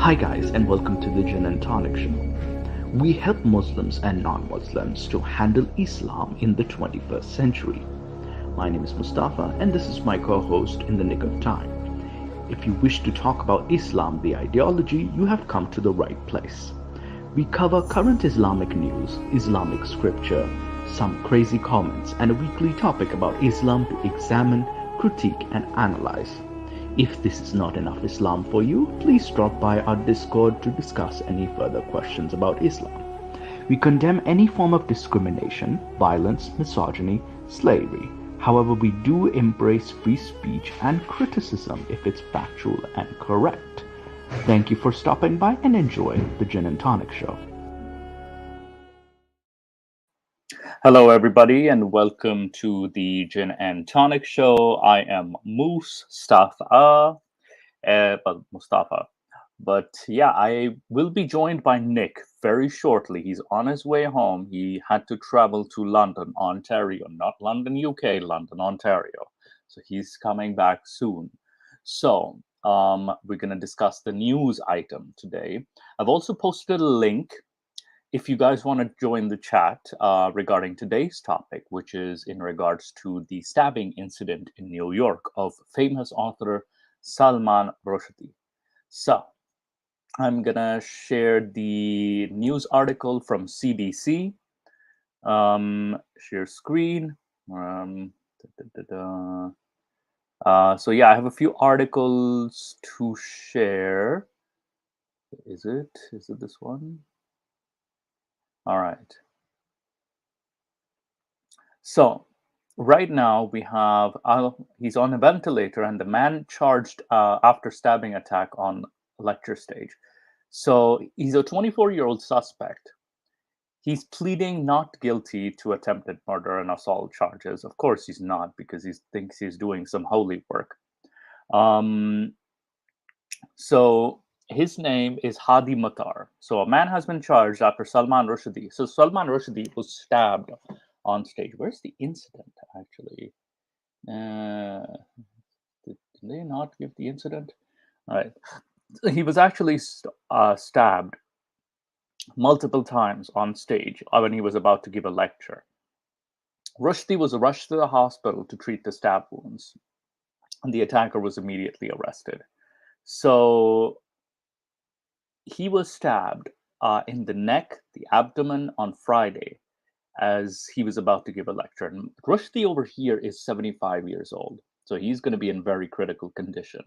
Hi, guys, and welcome to the Gin and Tonic Show. We help Muslims and non Muslims to handle Islam in the 21st century. My name is Mustafa, and this is my co host in the nick of time. If you wish to talk about Islam, the ideology, you have come to the right place. We cover current Islamic news, Islamic scripture, some crazy comments, and a weekly topic about Islam to examine, critique, and analyze. If this is not enough Islam for you, please drop by our Discord to discuss any further questions about Islam. We condemn any form of discrimination, violence, misogyny, slavery. However, we do embrace free speech and criticism if it's factual and correct. Thank you for stopping by and enjoy the Gin and Tonic Show. Hello, everybody, and welcome to the Gin and Tonic Show. I am Mustafa. But yeah, I will be joined by Nick very shortly. He's on his way home. He had to travel to London, Ontario, not London, UK, London, Ontario. So he's coming back soon. So we're going to discuss the news item today. I've also posted a link if you guys want to join the chat regarding today's topic, which is in regards to the stabbing incident in New York of famous author Salman Rushdie. So I'm going to share the news article from CBC. Share screen. So yeah, I have a few articles to share. Is it this one? All right. So right now we have he's on a ventilator, and the man charged after stabbing attack on lecture stage. So he's a 24-year-old suspect. He's pleading not guilty to attempted murder and assault charges. Of course, he's not, because he thinks he's doing some holy work. So his name is Hadi Matar. So a man has been charged after Salman Rushdie. So Salman Rushdie was stabbed on stage. Where's the incident, actually? Did they not give the incident? All right. He was actually stabbed multiple times on stage when he was about to give a lecture. Rushdie was rushed to the hospital to treat the stab wounds, and the attacker was immediately arrested. So he was stabbed in the neck, the abdomen on Friday as he was about to give a lecture. And Rushdie over here is 75 years old, so he's going to be in very critical condition.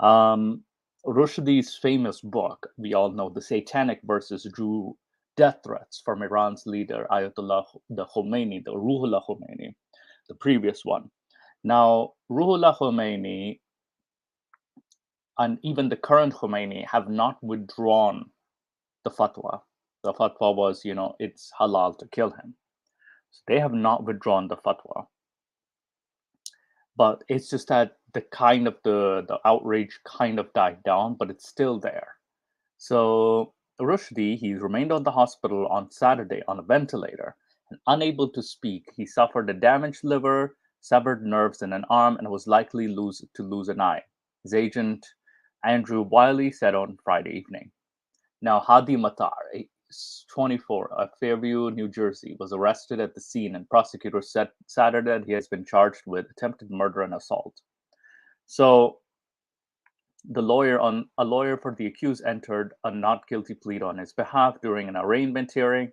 Rushdie's famous book, we all know, The Satanic Verses, drew death threats from Iran's leader, Ayatollah Khomeini, the Ruhollah Khomeini, the previous one. Now, Ruhollah Khomeini and even the current Khomeini have not withdrawn the fatwa. The fatwa was, it's halal to kill him. So they have not withdrawn the fatwa. But it's just that the outrage kind of died down, but it's still there. So Rushdie, he remained on the hospital on Saturday on a ventilator and unable to speak. He suffered a damaged liver, severed nerves in an arm, and was likely to lose an eye. His agent, Andrew Wiley, said on Friday evening. Now, Hadi Matar, 24, of Fairview, New Jersey, was arrested at the scene, and prosecutors said Saturday that he has been charged with attempted murder and assault. So a lawyer for the accused entered a not guilty plea on his behalf during an arraignment hearing.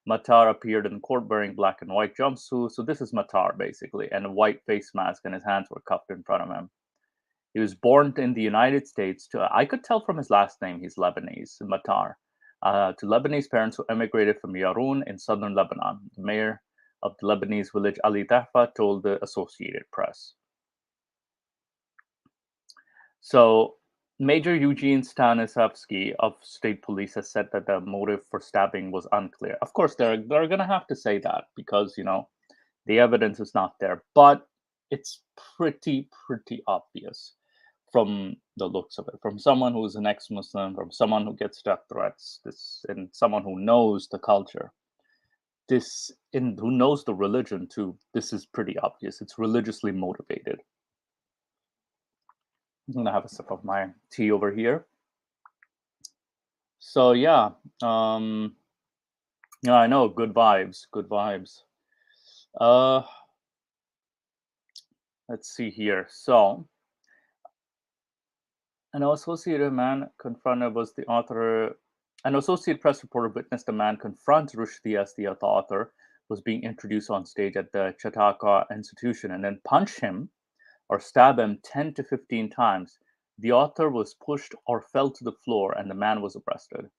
Matar appeared in court wearing black and white jumpsuit. So this is Matar, basically, and a white face mask, and his hands were cupped in front of him. He was born in the United States I could tell from his last name, he's Lebanese, Matar, to Lebanese parents who emigrated from Yaroun in southern Lebanon. The mayor of the Lebanese village, Ali Tahfa, told the Associated Press. So Major Eugene Stanislavski of state police has said that the motive for stabbing was unclear. Of course, they're going to have to say that because, the evidence is not there. But it's pretty obvious from the looks of it, from someone who's an ex-Muslim, from someone who gets death threats, and someone who knows the culture, who knows the religion too. This is pretty obvious. It's religiously motivated. I'm gonna have a sip of my tea over here. So yeah, yeah, I know, good vibes, good vibes. Uh, let's see here. So, an associated man confronted was the author. An Associate Press reporter witnessed a man confront Rushdie as the author was being introduced on stage at the Chautauqua Institution and then punch him or stab him 10 to 15 times. The author was pushed or fell to the floor, and the man was arrested.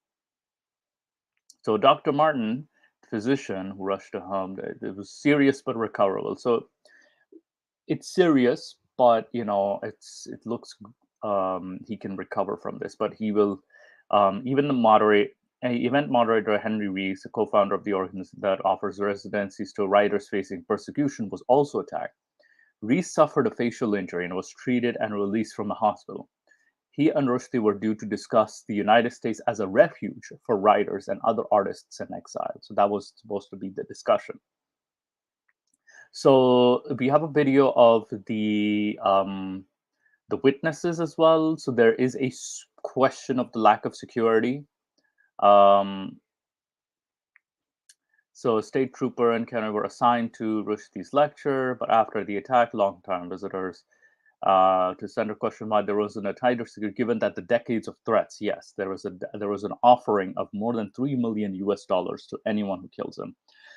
So Dr. Martin, physician who rushed to home, it was serious but recoverable. So it's serious, but it looks he can recover from this. But he will even the moderate event moderator Henry Rees, the co-founder of the organization that offers residencies to writers facing persecution, was also attacked. Rees suffered a facial injury and was treated and released from the hospital. He and Rushdie were due to discuss the United States as a refuge for writers and other artists in exile. So that was supposed to be the discussion. So we have a video of the witnesses as well. So there is a question of the lack of security. So a state trooper and Kenner were assigned to Rushdie's lecture, but after the attack, long-time visitors to center question why there wasn't a tighter security, given that the decades of threats. Yes, there was an offering of more than $3 million to anyone who kills him.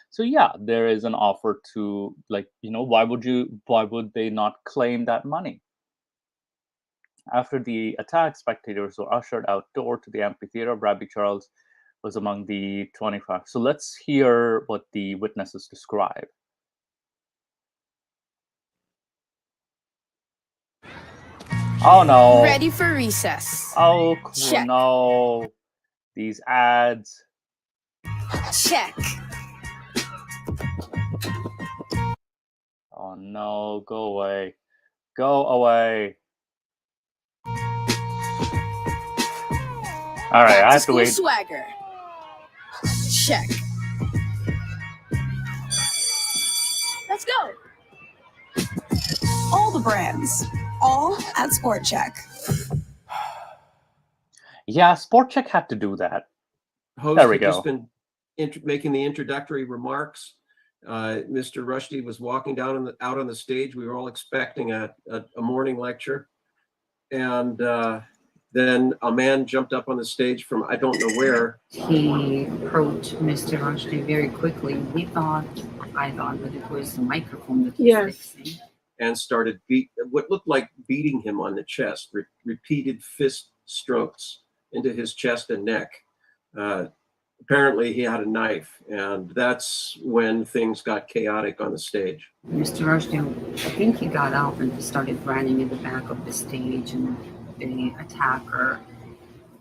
So yeah, there is an offer to, like, why would they not claim that money? After the attack, spectators were ushered outdoor to the amphitheater. Rabbi Charles was among the 25. So let's hear what the witnesses describe. Oh no. Ready for recess. Oh Check. no. These ads. Check. Oh no, go away. Go away. All right, I have to wait. Swagger. Check. Let's go. All the brands, all at Sport Check. Yeah, Sport Check had to do that. Host There we had go. just been making the introductory remarks. Mr. Rushdie was walking down out on the stage. We were all expecting a morning lecture, and then a man jumped up on the stage from I don't know where. He approached Mr. Rushdie very quickly. I thought that it was the microphone that he was fixing. And started what looked like beating him on the chest, repeated fist strokes into his chest and neck. Apparently he had a knife, and that's when things got chaotic on the stage. Mr. Rushdie, I think he got up and started running in the back of the stage, and the attacker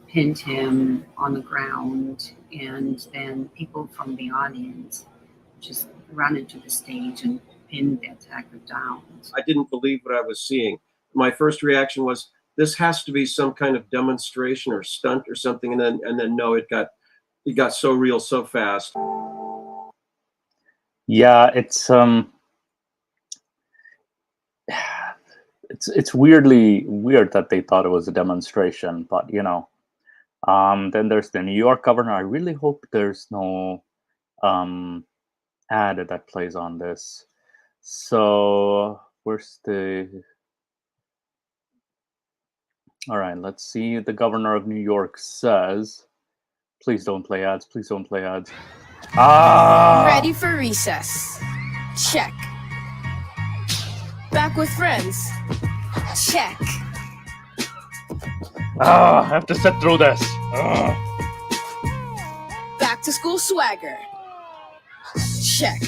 pinned him on the ground, and then people from the audience just ran into the stage and pinned the attacker down. I didn't believe what I was seeing. My first reaction was, this has to be some kind of demonstration or stunt or something, and then no, it got so real so fast. Yeah, it's weirdly weird that they thought it was a demonstration, but then there's the New York governor. I really hope there's no ad that plays on this. So where's the... All right, let's see. The governor of New York says, please don't play ads. Please don't play ads. Ready for recess. Check. Back with friends. Check. I have to sit through this. Back to school swagger. Check.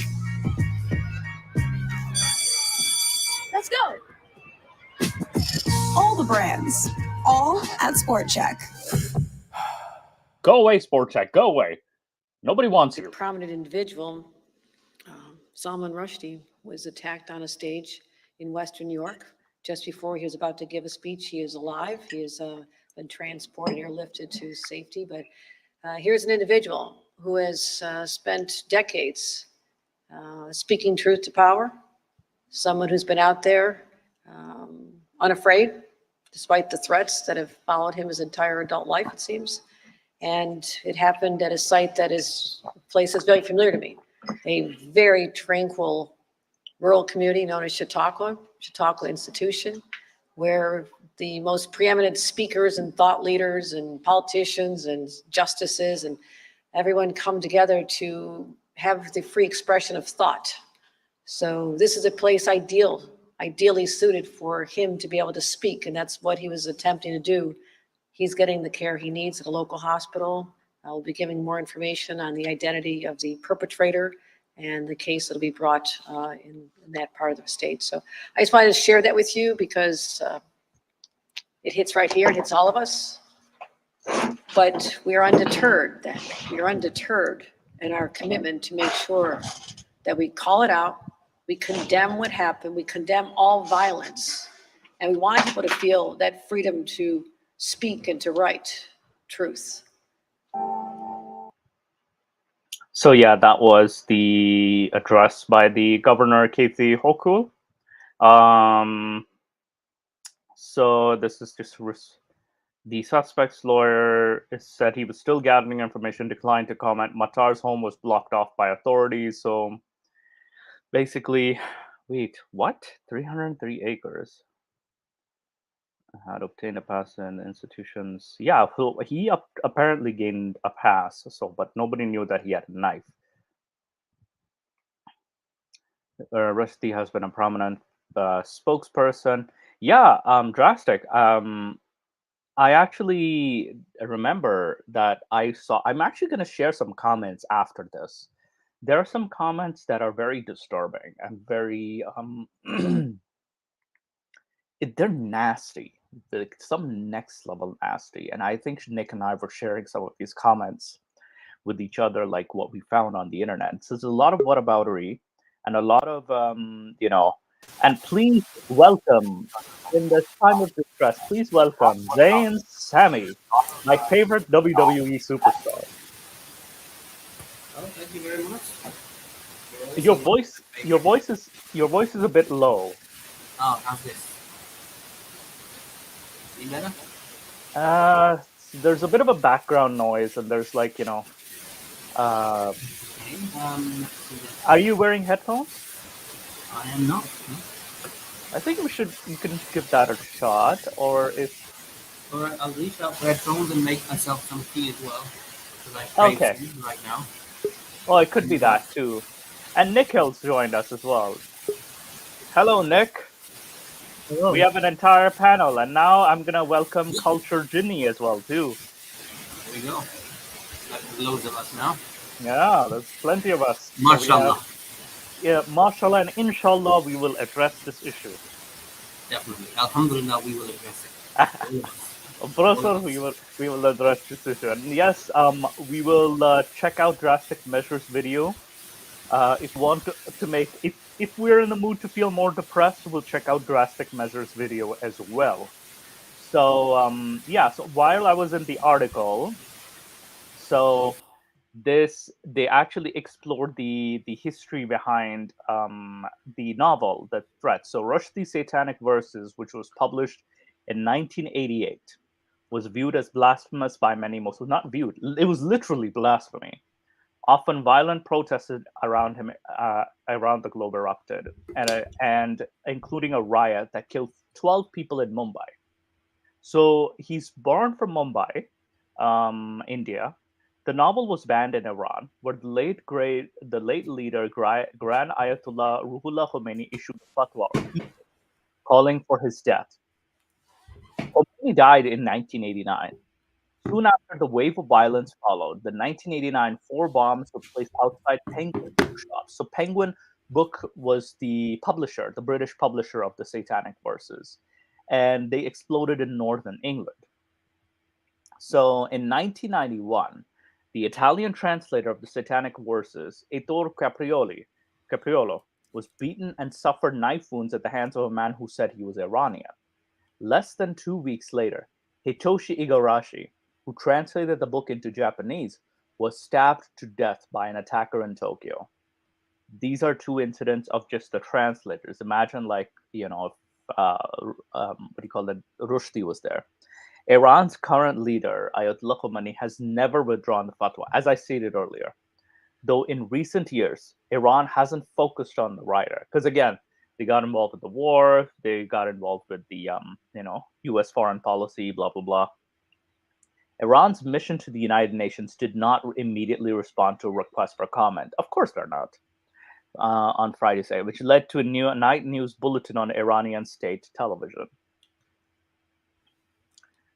Let's go. All the brands, all at Sport Check. Go away, Sport Check. Go away. Nobody wants you. A prominent individual, Salman Rushdie, was attacked on a stage in Western New York just before he was about to give a speech. He is alive. He has been transported, airlifted to safety. But here's an individual who has spent decades speaking truth to power, someone who's been out there unafraid, despite the threats that have followed him his entire adult life, it seems. And it happened at a site that is, a place that's very familiar to me, a very tranquil rural community known as Chautauqua Institution, where the most preeminent speakers and thought leaders and politicians and justices and everyone come together to have the free expression of thought. So this is a place ideally suited for him to be able to speak, and that's what he was attempting to do. He's getting the care he needs at a local hospital. I'll be giving more information on the identity of the perpetrator and the case that'll be brought in that part of the state. So I just wanted to share that with you because it hits right here, it hits all of us. But we are undeterred then. We are undeterred in our commitment to make sure that we call it out, we condemn what happened, we condemn all violence, and we want people to feel that freedom to speak and to write truth. So yeah, that was the address by the governor, Kathy Hochul. So this is just the suspect's lawyer said he was still gathering information, declined to comment. Matar's home was blocked off by authorities. So basically, wait, what? 303 acres. Had obtained a pass in institutions. Yeah, so he apparently gained a pass. So, but nobody knew that he had a knife. Rushdie has been a prominent spokesperson. Yeah, drastic. I actually remember that I'm actually going to share some comments after this. There are some comments that are very disturbing and very they're nasty, like some next level nasty. And I think Nick and I were sharing some of these comments with each other, like what we found on the internet. So there's a lot of whataboutery and a lot of and please welcome, in this time of distress, please welcome Zayn Sammy, my favorite WWE superstar. Oh, thank you very much. Your voice is a bit low. Oh, how's this? Any better? There's a bit of a background noise, and there's like Okay. are you wearing headphones? I am not. No. I think you can give that a shot, or if All right, I'll reach out for headphones and make myself some tea as well. Because I crave food right now. well, it could be that too. And Nick Hill's joined us as well. Hello, Nick. Hello. We have an entire panel, and now I'm gonna welcome Culture Ginny as well too. There we go. Got loads of us now. Yeah, there's plenty of us. Mashallah. Yeah, mashallah, and inshallah, we will address this issue. Definitely. Alhamdulillah, we will address it. Brother, we will address this issue. And yes, we will check out Drastic Measures video. If you want to make, if we're in the mood to feel more depressed, we'll check out Drastic Measures video as well. So yeah, so while I was in the article, so they actually explored the history behind the novel, The Threat. So Rushdie's Satanic Verses, which was published in 1988, was viewed as blasphemous by many Muslims. Not viewed, it was literally blasphemy. Often violent protests around him around the globe erupted, and including a riot that killed 12 people in Mumbai. So he's born from Mumbai, India. The novel was banned in Iran, where the late leader Grand Ayatollah Ruhollah Khomeini issued a fatwa calling for his death. Khomeini died in 1989. Soon after the wave of violence followed, the 1989 4 bombs were placed outside Penguin bookshops. So Penguin Book was the publisher, the British publisher of the Satanic Verses, and they exploded in northern England. So in 1991, the Italian translator of the Satanic Verses, Ettore Capriolo, was beaten and suffered knife wounds at the hands of a man who said he was Iranian. Less than 2 weeks later, Hitoshi Igarashi, who translated the book into Japanese, was stabbed to death by an attacker in Tokyo. These are 2 incidents of just the translators. Imagine, like, what do you call it? Rushdie was there. Iran's current leader, Ayatollah Khomeini, has never withdrawn the fatwa, as I stated earlier. Though in recent years, Iran hasn't focused on the writer. Because again, they got involved with the war, they got involved with the US foreign policy, blah, blah, blah. Iran's mission to the United Nations did not immediately respond to a request for comment. Of course they're not. On Friday's day, which led to a new night news bulletin on Iranian state television.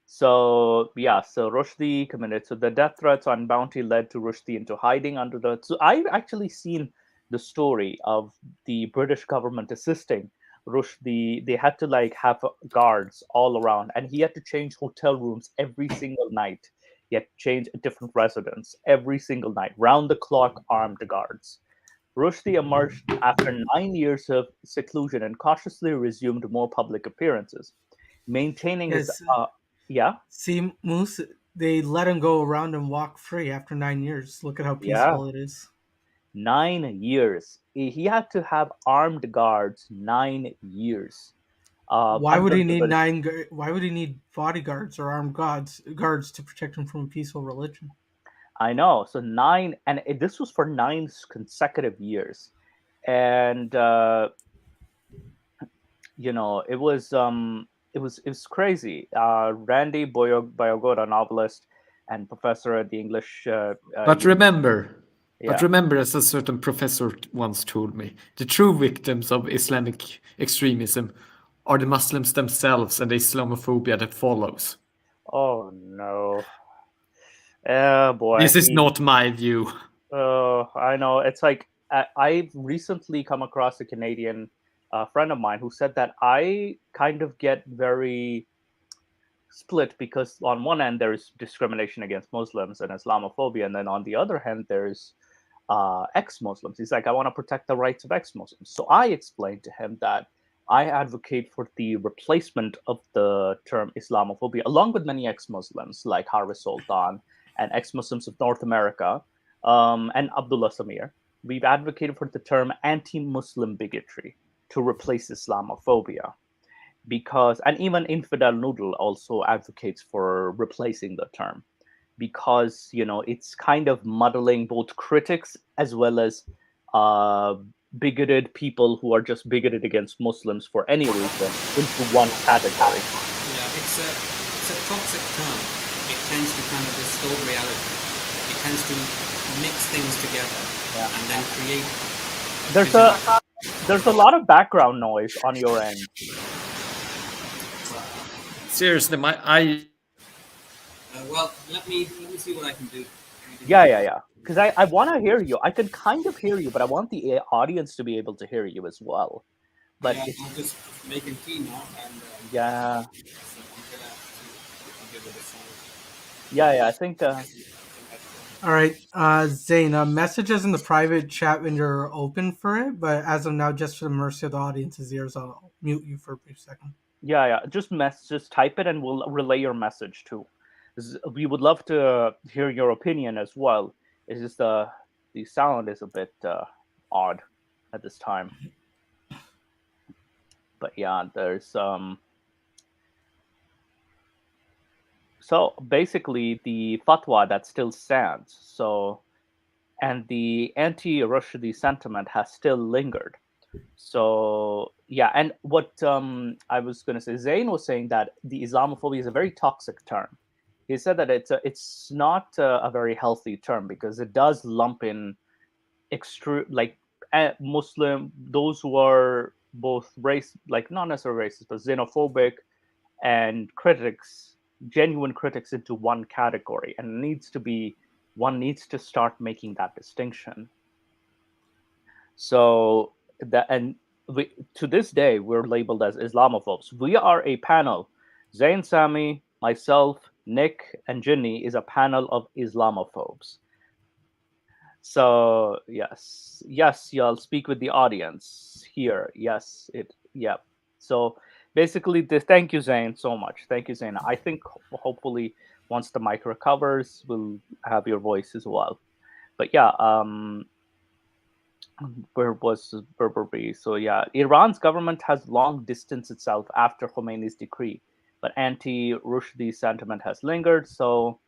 So Rushdie committed. So the death threats on bounty led to Rushdie into hiding under the. So I've actually seen the story of the British government assisting Rushdie. They had to like have guards all around, and he had to change hotel rooms every single night. He had to change a different residence every single night, round the clock armed guards. Rushdie emerged after 9 years of seclusion and cautiously resumed more public appearances, maintaining his. Yes. See, Moose, they let him go around and walk free after 9 years. Look at how peaceful it is. 9 years. He had to have armed guards 9 years. Why would he need Why would he need bodyguards or armed guards to protect him from a peaceful religion? I know. So this was for 9 consecutive years, and it was crazy. Randy Boyagoda, novelist and professor at the English. But remember, as a certain professor once told me, the true victims of Islamic extremism are the Muslims themselves and the Islamophobia that follows. Oh no. Oh boy. This is not my view. Oh, I know. It's like I've recently come across a Canadian friend of mine who said that I kind of get very split because on one end there is discrimination against Muslims and Islamophobia, and then on the other hand there's ex-Muslims. He's like, I want to protect the rights of ex-Muslims. So I explained to him that I advocate for the replacement of the term Islamophobia, along with many ex-Muslims like Harvey Sultan and ex-Muslims of North America and Abdullah Samir. We've advocated for the term anti-Muslim bigotry to replace Islamophobia, and even Infidel Noodle also advocates for replacing the term, because it's kind of muddling both critics as well as bigoted people who are just bigoted against Muslims for any reason into one category. Yeah, it's a toxic term. It tends to kind of distort reality. It tends to mix things together and then create. There's a lot of background noise on your end. Seriously, well, let me see what I can do. Yeah. Because I want to hear you. I can kind of hear you, but I want the audience to be able to hear you as well. But I'm just making tea now, and yeah. So I'm gonna give it a song. Yeah. I think. All right, Zane. Messages in the private chat when you're open for it, but as of now, just for the mercy of the audience's ears, I'll mute you for a brief second. Yeah. Just type it, and we'll relay your message too. We would love to hear your opinion as well. It's just the sound is a bit odd at this time. But yeah, there's so basically the fatwa that still stands. So, and the anti-Rushdie sentiment has still lingered. So yeah, and what I was going to say, Zain was saying that the Islamophobia is a very toxic term. He said that it's not a very healthy term because it does lump in Muslim, those who are both not necessarily racist, but xenophobic and genuine critics into one category, and one needs to start making that distinction. So to this day, we're labeled as Islamophobes. We are a panel. Zain, Sami, myself, Nick, and Ginny is a panel of Islamophobes. So yes, y'all speak with the audience here. Yes, So basically, thank you, Zain, so much. Thank you, Zain. I think hopefully once the mic recovers, we'll have your voice as well. But yeah, where we? So yeah, Iran's government has long distanced itself after Khomeini's decree, but anti-Rushdie sentiment has lingered. So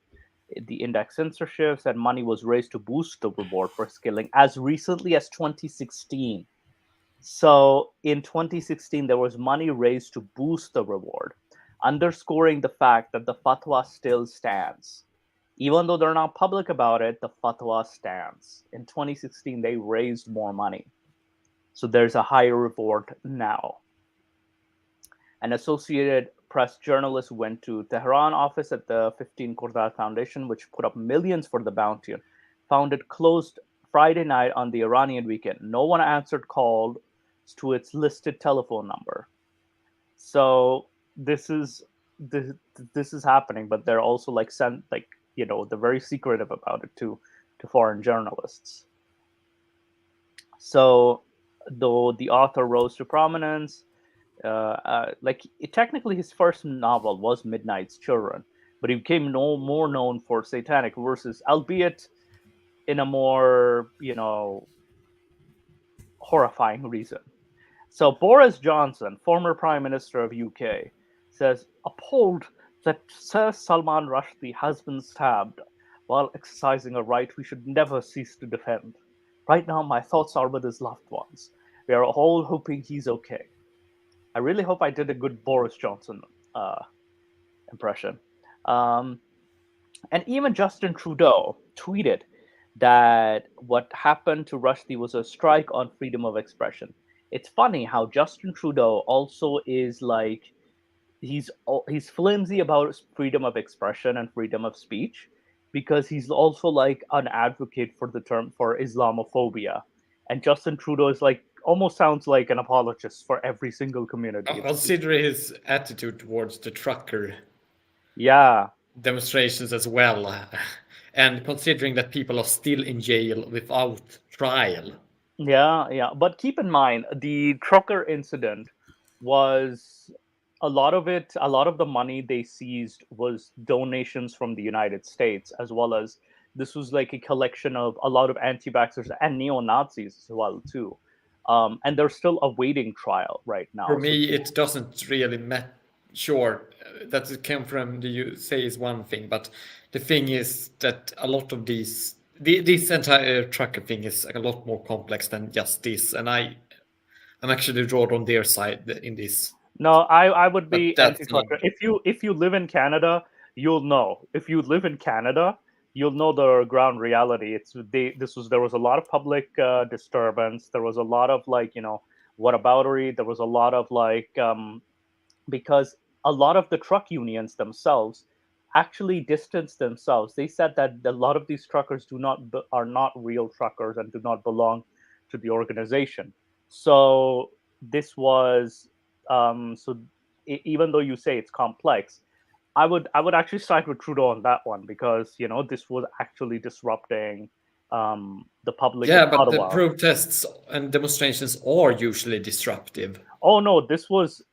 the index censorship said money was raised to boost the reward for skilling as recently as 2016. So in 2016, there was money raised to boost the reward, underscoring the fact that the fatwa still stands. Even though they're not public about it, the fatwa stands. In 2016, they raised more money. So there's a higher reward now. An Associated Press journalist went to Tehran office at the 15 Khordad Foundation, which put up millions for the bounty, and found it closed Friday night on the Iranian weekend. No one answered calls to its listed telephone number. So this is happening, but they're also they're very secretive about it to foreign journalists. So though the author rose to prominence, technically his first novel was Midnight's Children, but he became more known for Satanic Verses, albeit in a more horrifying reason. So Boris Johnson, former Prime Minister of UK, says appalled that Sir Salman Rushdie has been stabbed while exercising a right we should never cease to defend. Right now, my thoughts are with his loved ones. We are all hoping he's okay. I really hope I did a good Boris Johnson impression. And even Justin Trudeau tweeted that what happened to Rushdie was a strike on freedom of expression. It's funny how Justin Trudeau also is he's flimsy about freedom of expression and freedom of speech, because he's also an advocate for the term for Islamophobia. And Justin Trudeau is almost sounds like an apologist for every single community. Consider his attitude towards the trucker demonstrations as well. And considering that people are still in jail without trial. Yeah. But keep in mind, the trucker incident was a lot of the money they seized was donations from the United States, as well as this was a collection of a lot of anti-vaxxers and neo-Nazis as well, too. And they're still awaiting trial right now. For me, it doesn't really matter. Sure, that it came from the USA is one thing, but the thing is that a lot of this entire trucker thing is a lot more complex than just this, and I'm actually drawn on their side in this. No, I would be anti-trucker. If you live in Canada, you'll know. If you live in Canada, you'll know the ground reality. There was a lot of public disturbance. There was a lot of whataboutery. There was a lot of because a lot of the truck unions themselves actually distanced themselves. They said that a lot of these truckers are not real truckers and do not belong to the organization. So this was even though you say it's complex, I would actually side with Trudeau on that one, because this was actually disrupting the public. Yeah, but Ottawa. The protests and demonstrations are usually disruptive. Oh no, this was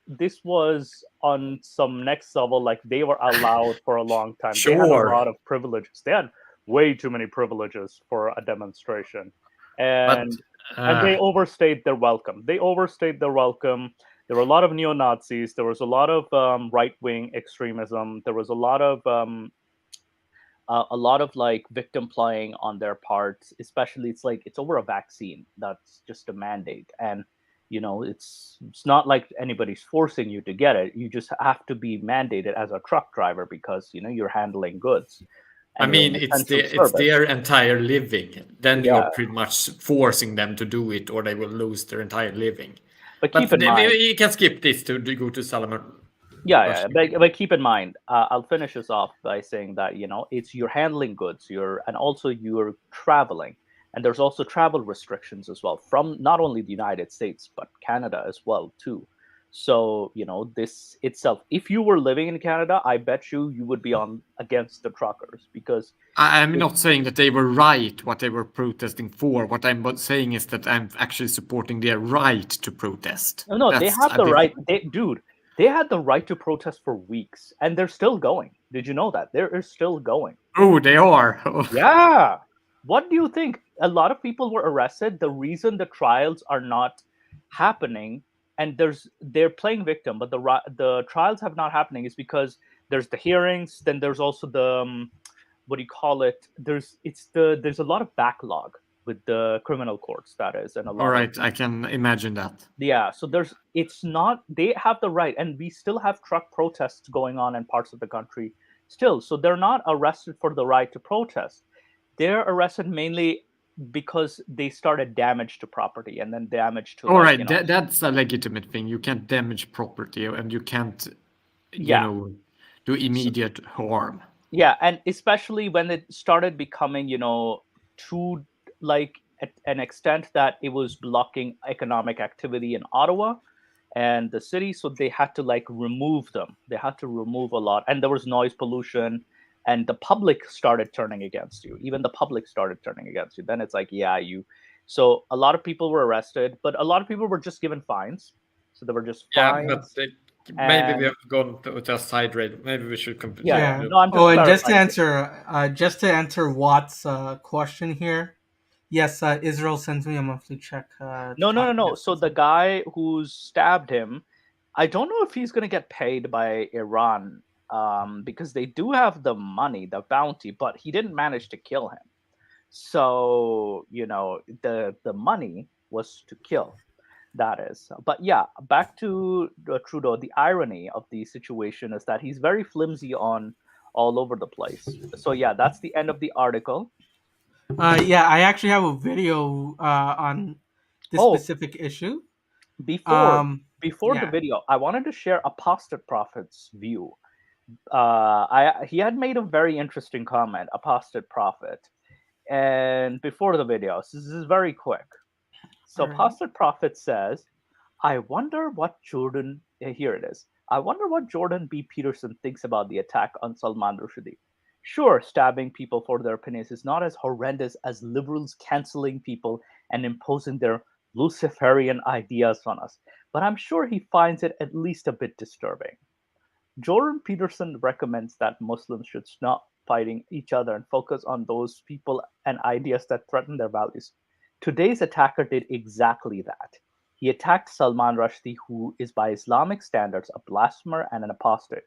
on some next level. They were allowed for a long time. Sure. They had a lot of privileges. They had way too many privileges for a demonstration, and they overstayed their welcome. There were a lot of neo-Nazis. There was a lot of right-wing extremism. There was a lot of victim playing on their part. Especially, it's over a vaccine. That's just a mandate, and it's not like anybody's forcing you to get it. You just have to be mandated as a truck driver because you're handling goods. I mean, it's their entire living. Then you're pretty much forcing them to do it, or they will lose their entire living. But keep in mind, you can skip this to go to Salman. But keep in mind, I'll finish this off by saying that it's you're handling goods, and also you're traveling, and there's also travel restrictions as well from not only the United States but Canada as well too. So this itself, if you were living in Canada, I bet you would be against the truckers, because I'm not saying that they were right what they were protesting for. What I'm saying is that I'm actually supporting their right to protest. No, they have the right. They had the right to protest for weeks, and they're still going. Did you know that? They're still going. Oh, they are. Yeah. What do you think? A lot of people were arrested. The reason the trials are not happening and they're playing victim, but the trials have not happening is because there's the hearings, then there's also the what do you call it? There's a lot of backlog with the criminal courts, that is, and a lot All of right, I can imagine that. yeah. So it's not, they have the right, and we still have truck protests going on in parts of the country still. So they're not arrested for the right to protest. They're arrested mainly because they started damage to property and then damage to All like, right, that's a legitimate thing. You can't damage property, and you can't, yeah. do immediate harm. Yeah, and especially when it started becoming, to like at an extent that it was blocking economic activity in Ottawa and the city, so they had to like remove them. They had to remove a lot, and there was noise pollution, and the public started turning against you. Even the public started turning against you. Then it's like, yeah, you. So a lot of people were arrested, but a lot of people were just given fines. So they were just Yeah, but fines. maybe we And have gone to a side raid. Maybe we should yeah, Yeah. no, I'm just Oh, and clarifying. just to answer Watt's question here. Yes, Israel sends me a monthly check. No. So the guy who stabbed him, I don't know if he's going to get paid by Iran, because they do have the money, the bounty, but he didn't manage to kill him. So, the money was to kill. That is. But yeah, back to Trudeau. The irony of the situation is that he's very flimsy on all over the place. So yeah, that's the end of the article. Yeah, I actually have a video on this Oh, specific issue. before the Yeah. video, I wanted to share Apostate Prophet's view. He had made a very interesting comment, Apostate Prophet, and before the video, so this is very quick. So All right. Apostate Prophet says, "I wonder what Jordan." Here it is. I wonder what Jordan B. Peterson thinks about the attack on Salman Rushdie. Sure, stabbing people for their opinions is not as horrendous as liberals canceling people and imposing their Luciferian ideas on us, but I'm sure he finds it at least a bit disturbing. Jordan Peterson recommends that Muslims should stop fighting each other and focus on those people and ideas that threaten their values. Today's attacker did exactly that. He attacked Salman Rushdie, who is by Islamic standards a blasphemer and an apostate.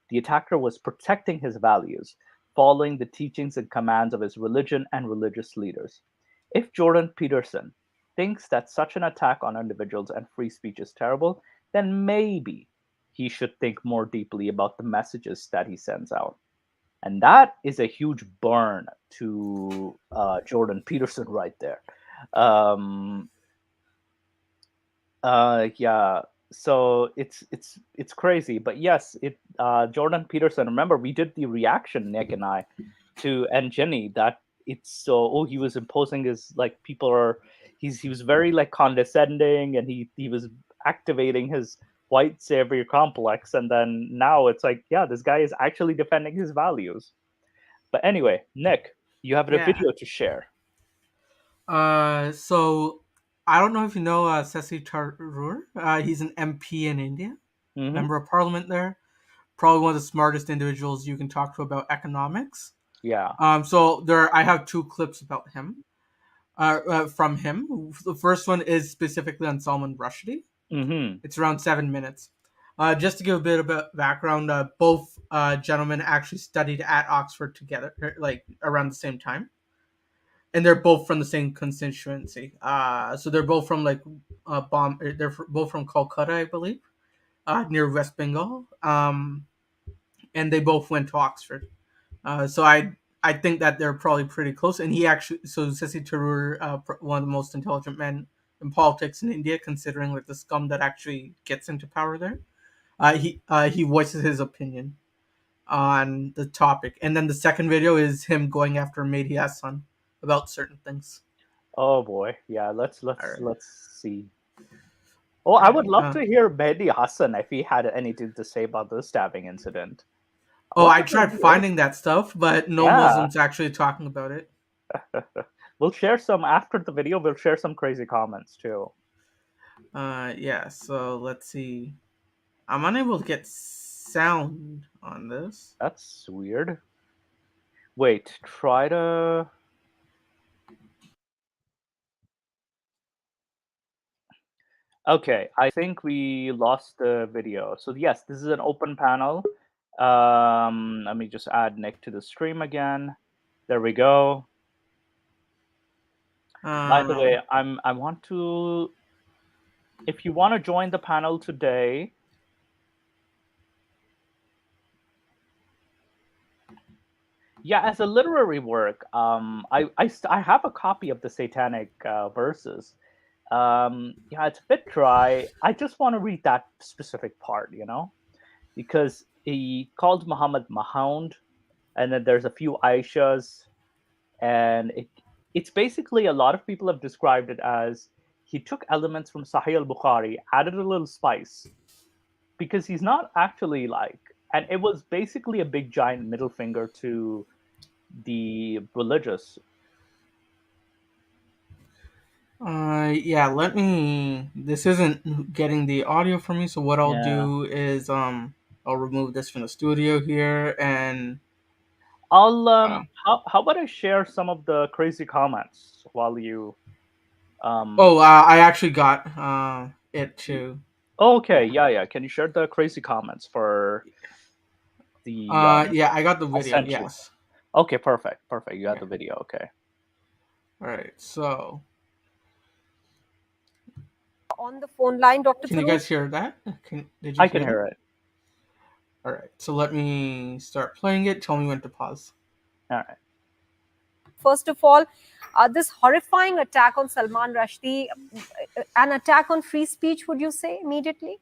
The attacker was protecting his values, following the teachings and commands of his religion and religious leaders. If Jordan Peterson thinks that such an attack on individuals and free speech is terrible, then maybe he should think more deeply about the messages that he sends out. And that is a huge burn to Jordan Peterson right there. Um, yeah. So it's crazy, but yes, Jordan Peterson. Remember, we did the reaction, Nick and I, to and Jenny, that it's so. Oh, he was imposing his like people are. He was very like condescending, and he was activating his white savior complex, and then now it's like, yeah, this guy is actually defending his values. But anyway, Nick, you have a Yeah. video to share. So I don't know if you know Sasi Tharoor. He's an MP in India, Mm-hmm. member of parliament there. Probably one of the smartest individuals you can talk to about economics. Yeah. So I have two clips about him. From him. The first one is specifically on Salman Rushdie. Mm-hmm. It's around 7 minutes. Just to give a bit of background, both gentlemen actually studied at Oxford together, like around the same time, and they're both from the same constituency. So they're both from like both from Kolkata, I believe, near West Bengal. And they both went to Oxford. So I think that they're probably pretty close. And he actually, so Sasi Tharoor, one of the most intelligent men in politics in India, considering like the scum that actually gets into power there. He voices his opinion on the topic, and then the second video is him going after Mehdi Hassan about certain things. Oh boy, yeah. Let's Right. see. Oh, I would Right. love to hear Mehdi Hassan if he had anything to say about the stabbing incident. I tried finding that stuff, but no Muslims actually talking about it. We'll share some after the video. We'll share some crazy comments too. Yeah. So let's see. I'm unable to get sound on this. That's weird. Wait, try to. Okay, I think we lost the video. So yes, this is an open panel. Let me just add Nick to the stream again. There we go. By the way, I want to, if you want to join the panel today, yeah, as a literary work, I have a copy of the Satanic Verses. Yeah, it's a bit dry. I just want to read that specific part, because he called Muhammad Mahound, and then there's a few Aishas, and it's basically, a lot of people have described it as he took elements from Sahih al-Bukhari, added a little spice, because he's not actually like, and it was basically a big giant middle finger to the religious. Yeah, this isn't getting the audio for me, so what I'll do is I'll remove this from the studio here, and I'll how about I share some of the crazy comments while you I actually got it too. Okay, yeah. Can you share the crazy comments for the yeah, I got the video. essential. Yes. Okay, perfect. You got the video. Okay. All right. So on the phone line, Dr. Can you guys hear that? I can hear it. All right. So let me start playing it. Tell me when to pause. All right. First of all, this horrifying attack on Salman Rushdie, an attack on free speech, would you say, immediately?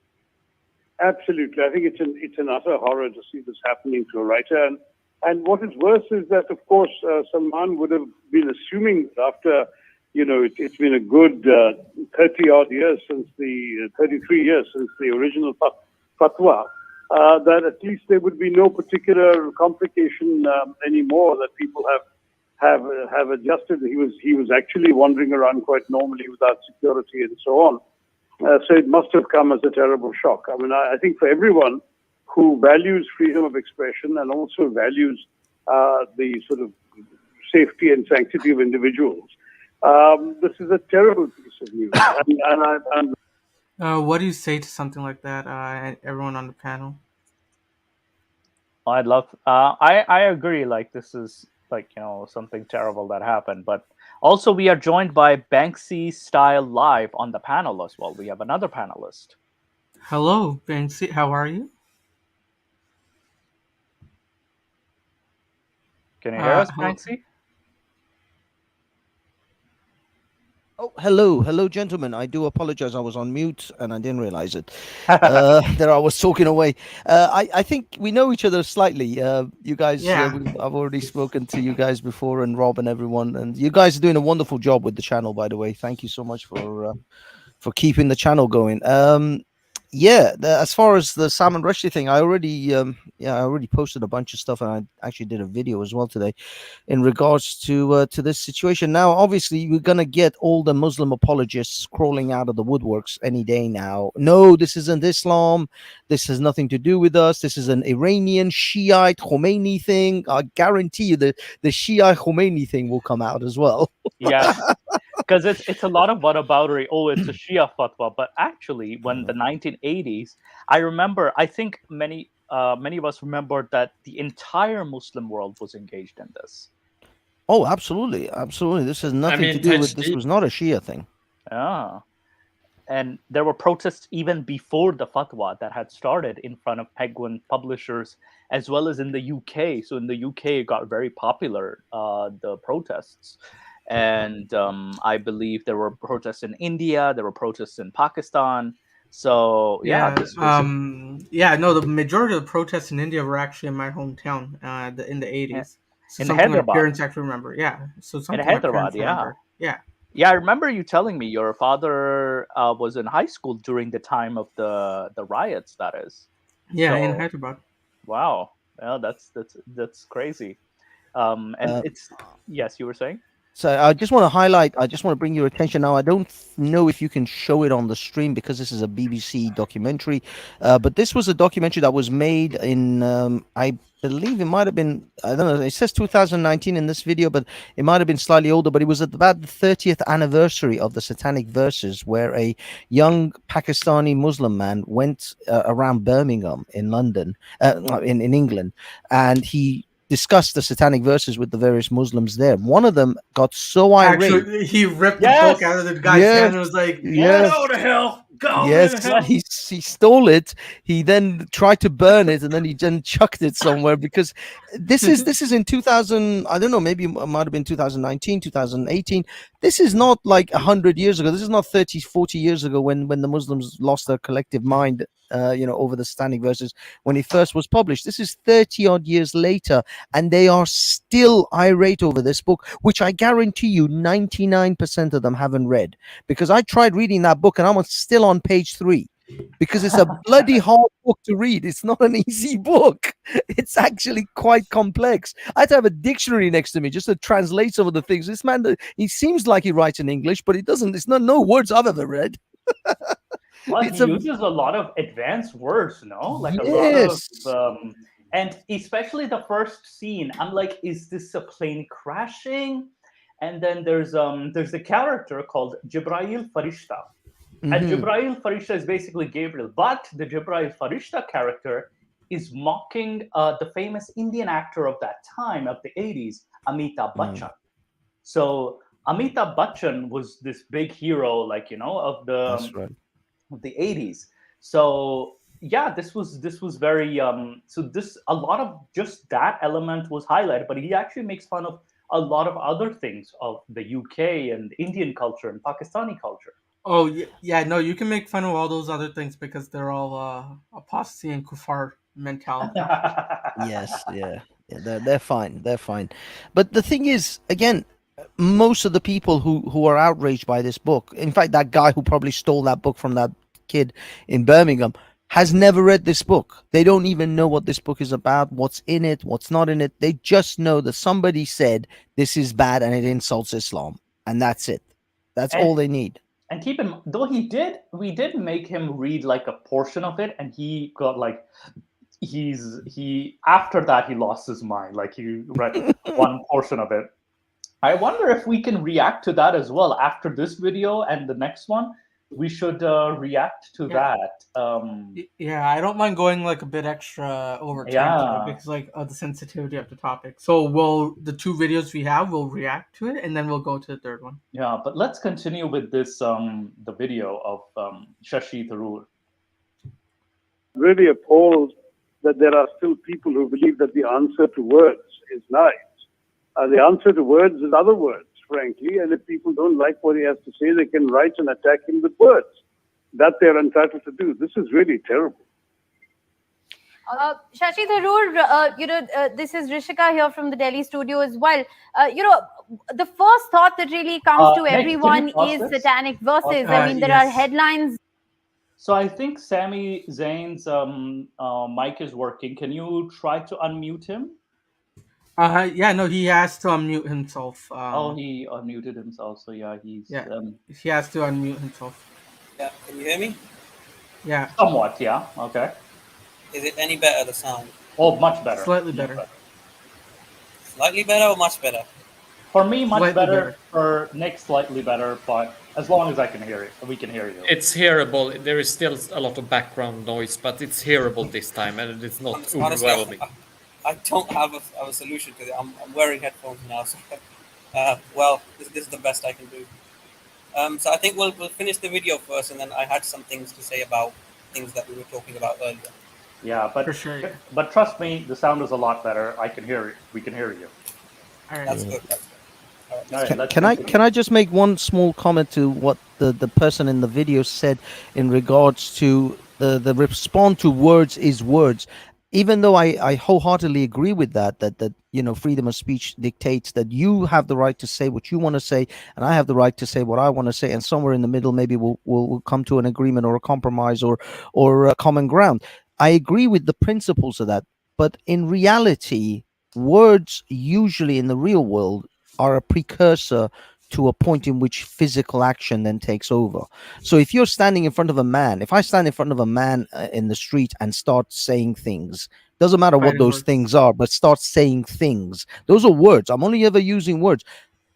Absolutely. I think it's an utter horror to see this happening to a writer. And what is worse is that, of course, Salman would have been assuming that after, it's been a good 30-odd years 33 years since the original fatwa, that at least there would be no particular complication anymore, that people have adjusted. He was actually wandering around quite normally without security and so on. So it must have come as a terrible shock. I mean, I think for everyone who values freedom of expression and also values the sort of safety and sanctity of individuals, this is a terrible piece of news. What do you say to something like that, everyone on the panel? I'd love. I agree. Like, this is something terrible that happened, but also we are joined by Banksy Style Live on the panel as well. We have another panelist. Hello, Banksy. How are you? Can you hear us, Banksy? Oh, hello, gentlemen. I do apologize. I was on mute and I didn't realize it. There I was talking away. I think we know each other slightly. You guys, I've already spoken to you guys before, and Rob and everyone. And you guys are doing a wonderful job with the channel, by the way. Thank you so much for keeping the channel going. As far as the Salman Rushdie thing, I already posted a bunch of stuff, and I actually did a video as well today in regards to this situation. Now, obviously, we're gonna get all the Muslim apologists crawling out of the woodworks any day now. No, this isn't Islam. This has nothing to do with us. This is an Iranian Shiite Khomeini thing. I guarantee you that the Shiite Khomeini thing will come out as well. Yes. Because it's a lot of whataboutery. Oh, it's a Shia fatwa, but actually, when the 1980s, I remember. I think many of us remember that the entire Muslim world was engaged in this. Oh, absolutely. This has nothing to do with. This was not a Shia thing. Yeah, and there were protests even before the fatwa that had started in front of Penguin Publishers, as well as in the UK. So in the UK, it got very popular. The protests. And I believe there were protests in India. There were protests in Pakistan. So the majority of the protests in India were actually in my hometown in the 80s. So in Hyderabad. My parents actually remember. Yeah. So something in Hyderabad. Yeah. I remember you telling me your father was in high school during the time of the riots. That is. Yeah, in Hyderabad. Wow. Well, that's crazy. It's yes, you were saying. So I just want to highlight, I just want to bring your attention now. I don't know if you can show it on the stream because this is a BBC documentary, but this was a documentary that was made in, I believe it might have been, I don't know, it says 2019 in this video, but it might have been slightly older, but it was at about the 30th anniversary of the Satanic Verses, where a young Pakistani Muslim man went around Birmingham in London, in England, and he discussed the Satanic Verses with the various Muslims there. One of them got so irate. Actually, he ripped the book out of the guy's hand and was like, "Go to hell, go to hell." He stole it. He then tried to burn it, and then he then chucked it somewhere, because this is in 2000. I don't know, maybe it might have been 2019, 2018. This is not like 100 years ago. This is not 30, 40 years ago when the Muslims lost their collective mind, over the Satanic Verses when it first was published. This is 30 odd years later, and they are still irate over this book, which I guarantee you 99% of them haven't read, because I tried reading that book and I'm still on page 3, because it's a bloody hard book to read. It's not an easy book. It's actually quite complex. I had to have a dictionary next to me just to translate some of the things. This man, he seems like he writes in English, but he doesn't. It's not no words I've ever read. Well, he uses a lot of advanced words, no? Like a lot of, and especially the first scene, I'm like, is this a plane crashing? And then there's a character called Jibrail Farishta. And Jibrail Farishta is basically Gabriel, but the Jibrail Farishta character is mocking the famous Indian actor of that time, of the 80s, Amitabh Bachchan. So Amitabh Bachchan was this big hero, like, of the of the 80s. So yeah, this was very so this, a lot of just that element was highlighted, but he actually makes fun of a lot of other things of the UK and Indian culture and Pakistani culture. Oh yeah, no, you can make fun of all those other things because they're all apostasy and kuffar mentality. Yes, yeah, they're fine, but the thing is, again, most of the people who are outraged by this book, in fact, that guy who probably stole that book from that kid in Birmingham, has never read this book. They don't even know what this book is about, what's in it, what's not in it. They just know that somebody said this is bad and it insults Islam, and that's it. That's all they need. And keep in mind, though we did make him read like a portion of it, and he got like, after that he lost his mind. Like, he read one portion of it. I wonder if we can react to that as well after this video and the next one. We should react to that. Yeah, I don't mind going like a bit extra over time because of the sensitivity of the topic. So the 2 videos we have, we'll react to it, and then we'll go to the third one. Yeah, but let's continue with this the video of Shashi Tharoor. Really appalled that there are still people who believe that the answer to words is knives. The answer to words is other words, frankly, and if people don't like what he has to say, they can write and attack him with words. That they're entitled to do. This is really terrible. Shashi Tharoor, this is Rishika here from the Delhi studio as well. The first thought that really comes to everyone is Satanic Verses. Okay. I mean, there are headlines. So I think Sami Zain's mic is working. Can you try to unmute him? Yeah, no, he has to unmute himself. He unmuted himself. So yeah, he has to unmute himself. Yeah, can you hear me? Yeah. Somewhat, yeah. Okay. Is it any better, the sound? Oh, much better. Slightly better. Slightly better or much better? For me, much better. For Nick, slightly better. But as long as I can hear it, we can hear you. It's hearable. There is still a lot of background noise, but it's hearable this time, and it's not overwhelming. I don't have a solution to it. I'm wearing headphones now, so this is the best I can do. So I think we'll finish the video first, and then I had some things to say about things that we were talking about earlier. Yeah, but for sure. But trust me, the sound is a lot better. I can hear it. We can hear you. All right. That's good. All right, can I just make one small comment to what the person in the video said in regards to the response to words is words? Even though I wholeheartedly agree with that freedom of speech dictates that you have the right to say what you want to say, and I have the right to say what I want to say, and somewhere in the middle, maybe we'll come to an agreement or a compromise or a common ground. I agree with the principles of that, but in reality, words usually in the real world are a precursor to a point in which physical action then takes over. So if you're standing in front of a man, if I stand in front of a man in the street and start saying things, doesn't matter what those things are, but start saying things, those are words. I'm only ever using words.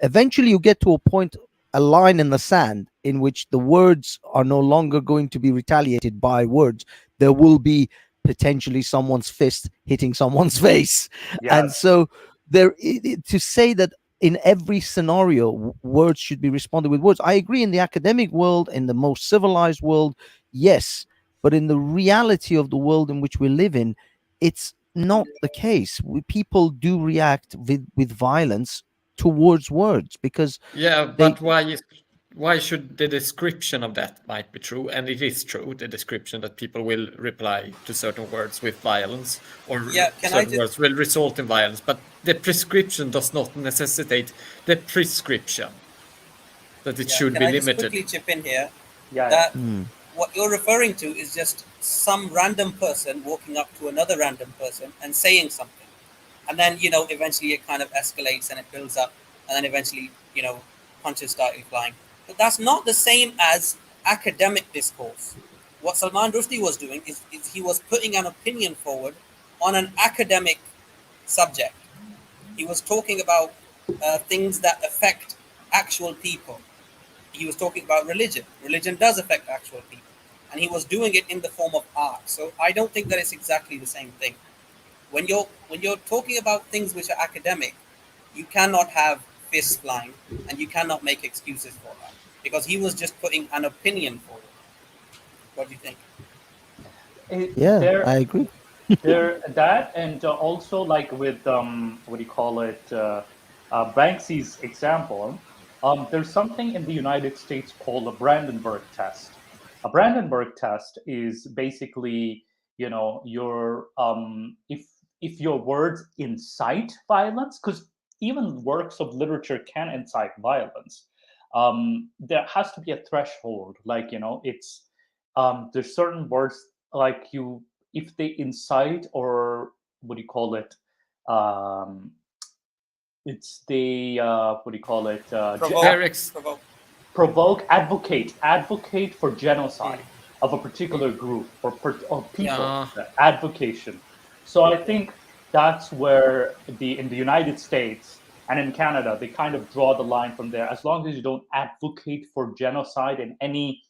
Eventually you get to a point, a line in the sand, in which the words are no longer going to be retaliated by words. There will be potentially someone's fist hitting someone's face. Yes. And so to say that in every scenario words should be responded with words, I agree. In the academic world, in the most civilized world, yes, but in the reality of the world in which we live in, it's not the case. People do react with violence towards words, because but why should the description of that might be true, and it is true, the description that people will reply to certain words with violence, or certain words will result in violence, but the prescription does not necessitate the prescription that it should be limited. Can I just quickly chip in here? What you're referring to is just some random person walking up to another random person and saying something, and then eventually it kind of escalates and it builds up, and then eventually punches start flying. But that's not the same as academic discourse. What Salman Rushdie was doing is he was putting an opinion forward on an academic subject. He was talking about things that affect actual people. He was talking about religion. Religion does affect actual people. And he was doing it in the form of art. So I don't think that it's exactly the same thing. When you're talking about things which are academic, you cannot have fists flying, and you cannot make excuses for that, because he was just putting an opinion forward. What do you think? I agree. That, and also like with Banksy's example, there's something in the United States called a Brandenburg test. A Brandenburg test is basically, your if your words incite violence, because even works of literature can incite violence. There has to be a threshold, like it's there's certain words like if they incite, or it's the provoke, advocate for genocide of a particular group or people. Advocation. So I think that's where in the United States and in Canada, they kind of draw the line from there. As long as you don't advocate for genocide in any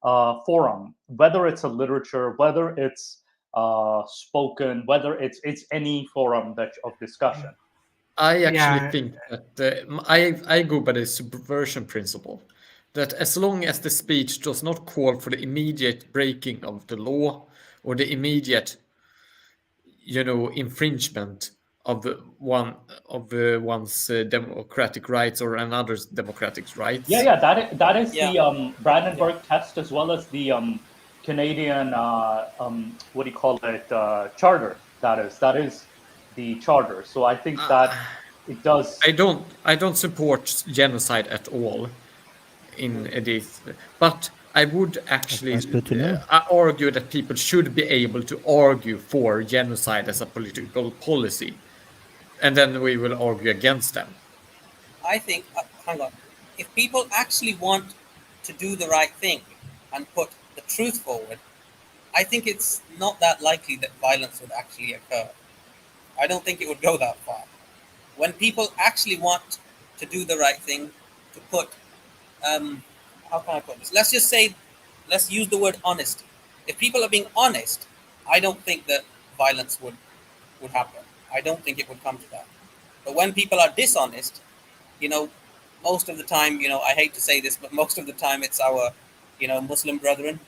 forum, whether it's a literature, whether it's spoken, whether it's any forum of discussion. I actually think that I go by the subversion principle, that as long as the speech does not call for the immediate breaking of the law or the immediate infringement of one's democratic rights or another's democratic rights. That is the Brandenburg test, as well as the Canadian charter. That is the charter. So I think that it does. I don't support genocide at all in this, but I would actually argue that people should be able to argue for genocide as a political policy, and then we will argue against them. I think, hang on, if people actually want to do the right thing and put the truth forward, I think it's not that likely that violence would actually occur. I don't think it would go that far. When people actually want to do the right thing, to put, how can I put this? Let's use the word honesty. If people are being honest, I don't think that violence would happen. I don't think it would come to that. But when people are dishonest, most of the time, I hate to say this, but most of the time it's our, Muslim brethren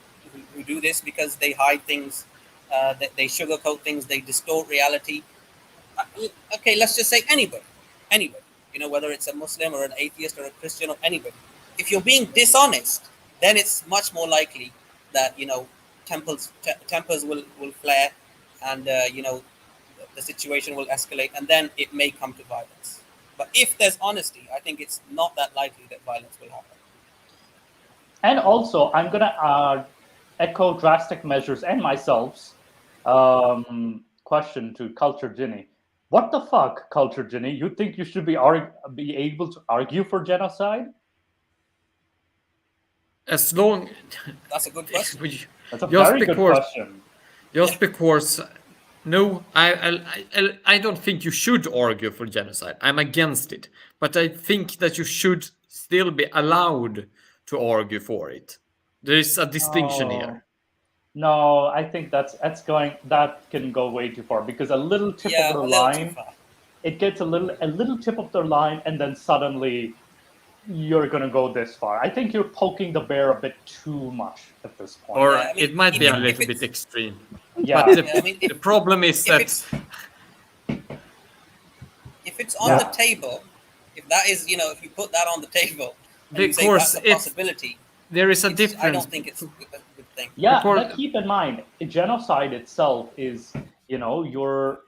who do this, because they hide things, they sugarcoat things, they distort reality. Okay, let's just say anybody, whether it's a Muslim or an atheist or a Christian or anybody. If you're being dishonest, then it's much more likely that, tempers will flare, and, the situation will escalate, and then it may come to violence. But if there's honesty, I think it's not that likely that violence will happen. And also, I'm going to echo Drastic Measures and myself's question to Culture Ginny. What the fuck, culture, Ginny? You think you should be able to argue for genocide? As long That's a good question. That's a very good question. Just because, no, I don't think you should argue for genocide. I'm against it, but I think that you should still be allowed to argue for it. There is a distinction here. No, I think that can go way too far, because a little tip of the line, it gets a little tip of the line, and then suddenly you're going to go this far. I think you're poking the bear a bit too much at this point. Or it might be a little bit extreme. Yeah. But the problem is that if it's on the table, if that is, if you put that on the table, and you say that's a possibility, there is a difference. I don't think it's a good thing. Yeah, but keep in mind, genocide itself is, you're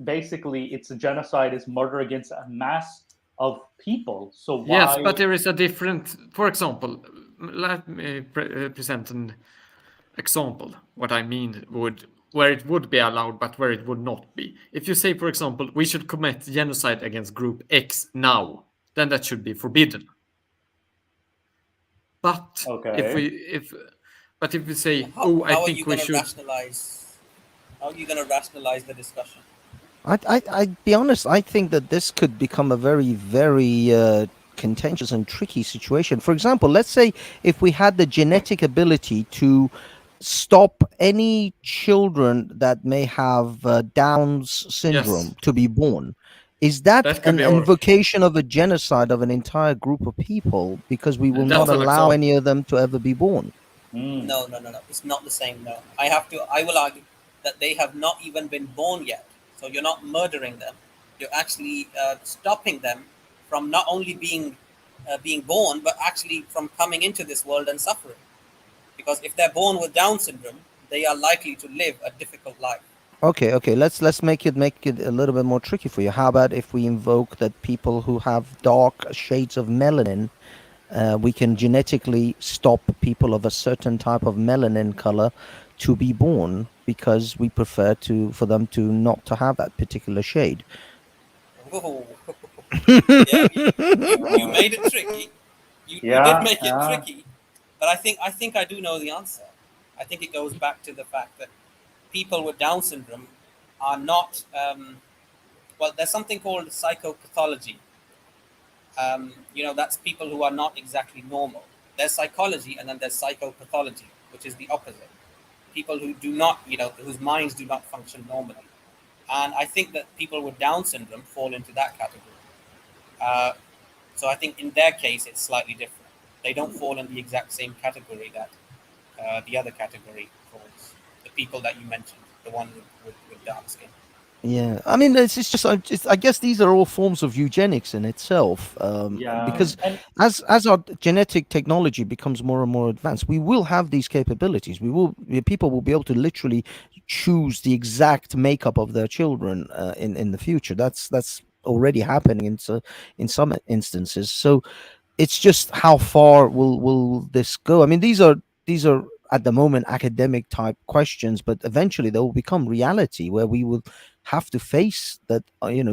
basically, it's a genocide is murder against a mass of people. So why... Yes, but there is a different. For example, let me present an example. What I mean where it would be allowed, but where it would not be. If you say, for example, we should commit genocide against Group X now, then that should be forbidden. But if we say, I think we should. How are you going to rationalize the discussion? I'd be honest, I think that this could become a very, very contentious and tricky situation. For example, let's say if we had the genetic ability to stop any children that may have Down's syndrome to be born, is that an invocation of a genocide of an entire group of people because we will not allow any of them to ever be born? No. It's not the same, no. I will argue that they have not even been born yet. So you're not murdering them. You're actually stopping them from not only being born, but actually from coming into this world and suffering. Because if they're born with Down syndrome, they are likely to live a difficult life. Okay. Let's make it a little bit more tricky for you. How about if we invoke that people who have dark shades of melanin, we can genetically stop people of a certain type of melanin color to be born because we prefer for them to not to have that particular shade. Oh. Yeah, you made it tricky. You did make it tricky, but I think I do know the answer. I think it goes back to the fact that people with Down syndrome are not. There's something called psychopathology. That's people who are not exactly normal. There's psychology, and then there's psychopathology, which is the opposite. People who do not, whose minds do not function normally. And I think that people with Down syndrome fall into that category. So I think in their case, it's slightly different. They don't fall in the exact same category that the other category falls. The people that you mentioned, the one with dark skin. Yeah, I mean, it's just I guess these are all forms of eugenics in itself. Because as our genetic technology becomes more and more advanced, we will have these capabilities. People will be able to literally choose the exact makeup of their children in the future. That's already happening in some instances. So it's just how far will this go? I mean, these are at the moment academic type questions, but eventually they will become reality where we will have to face that.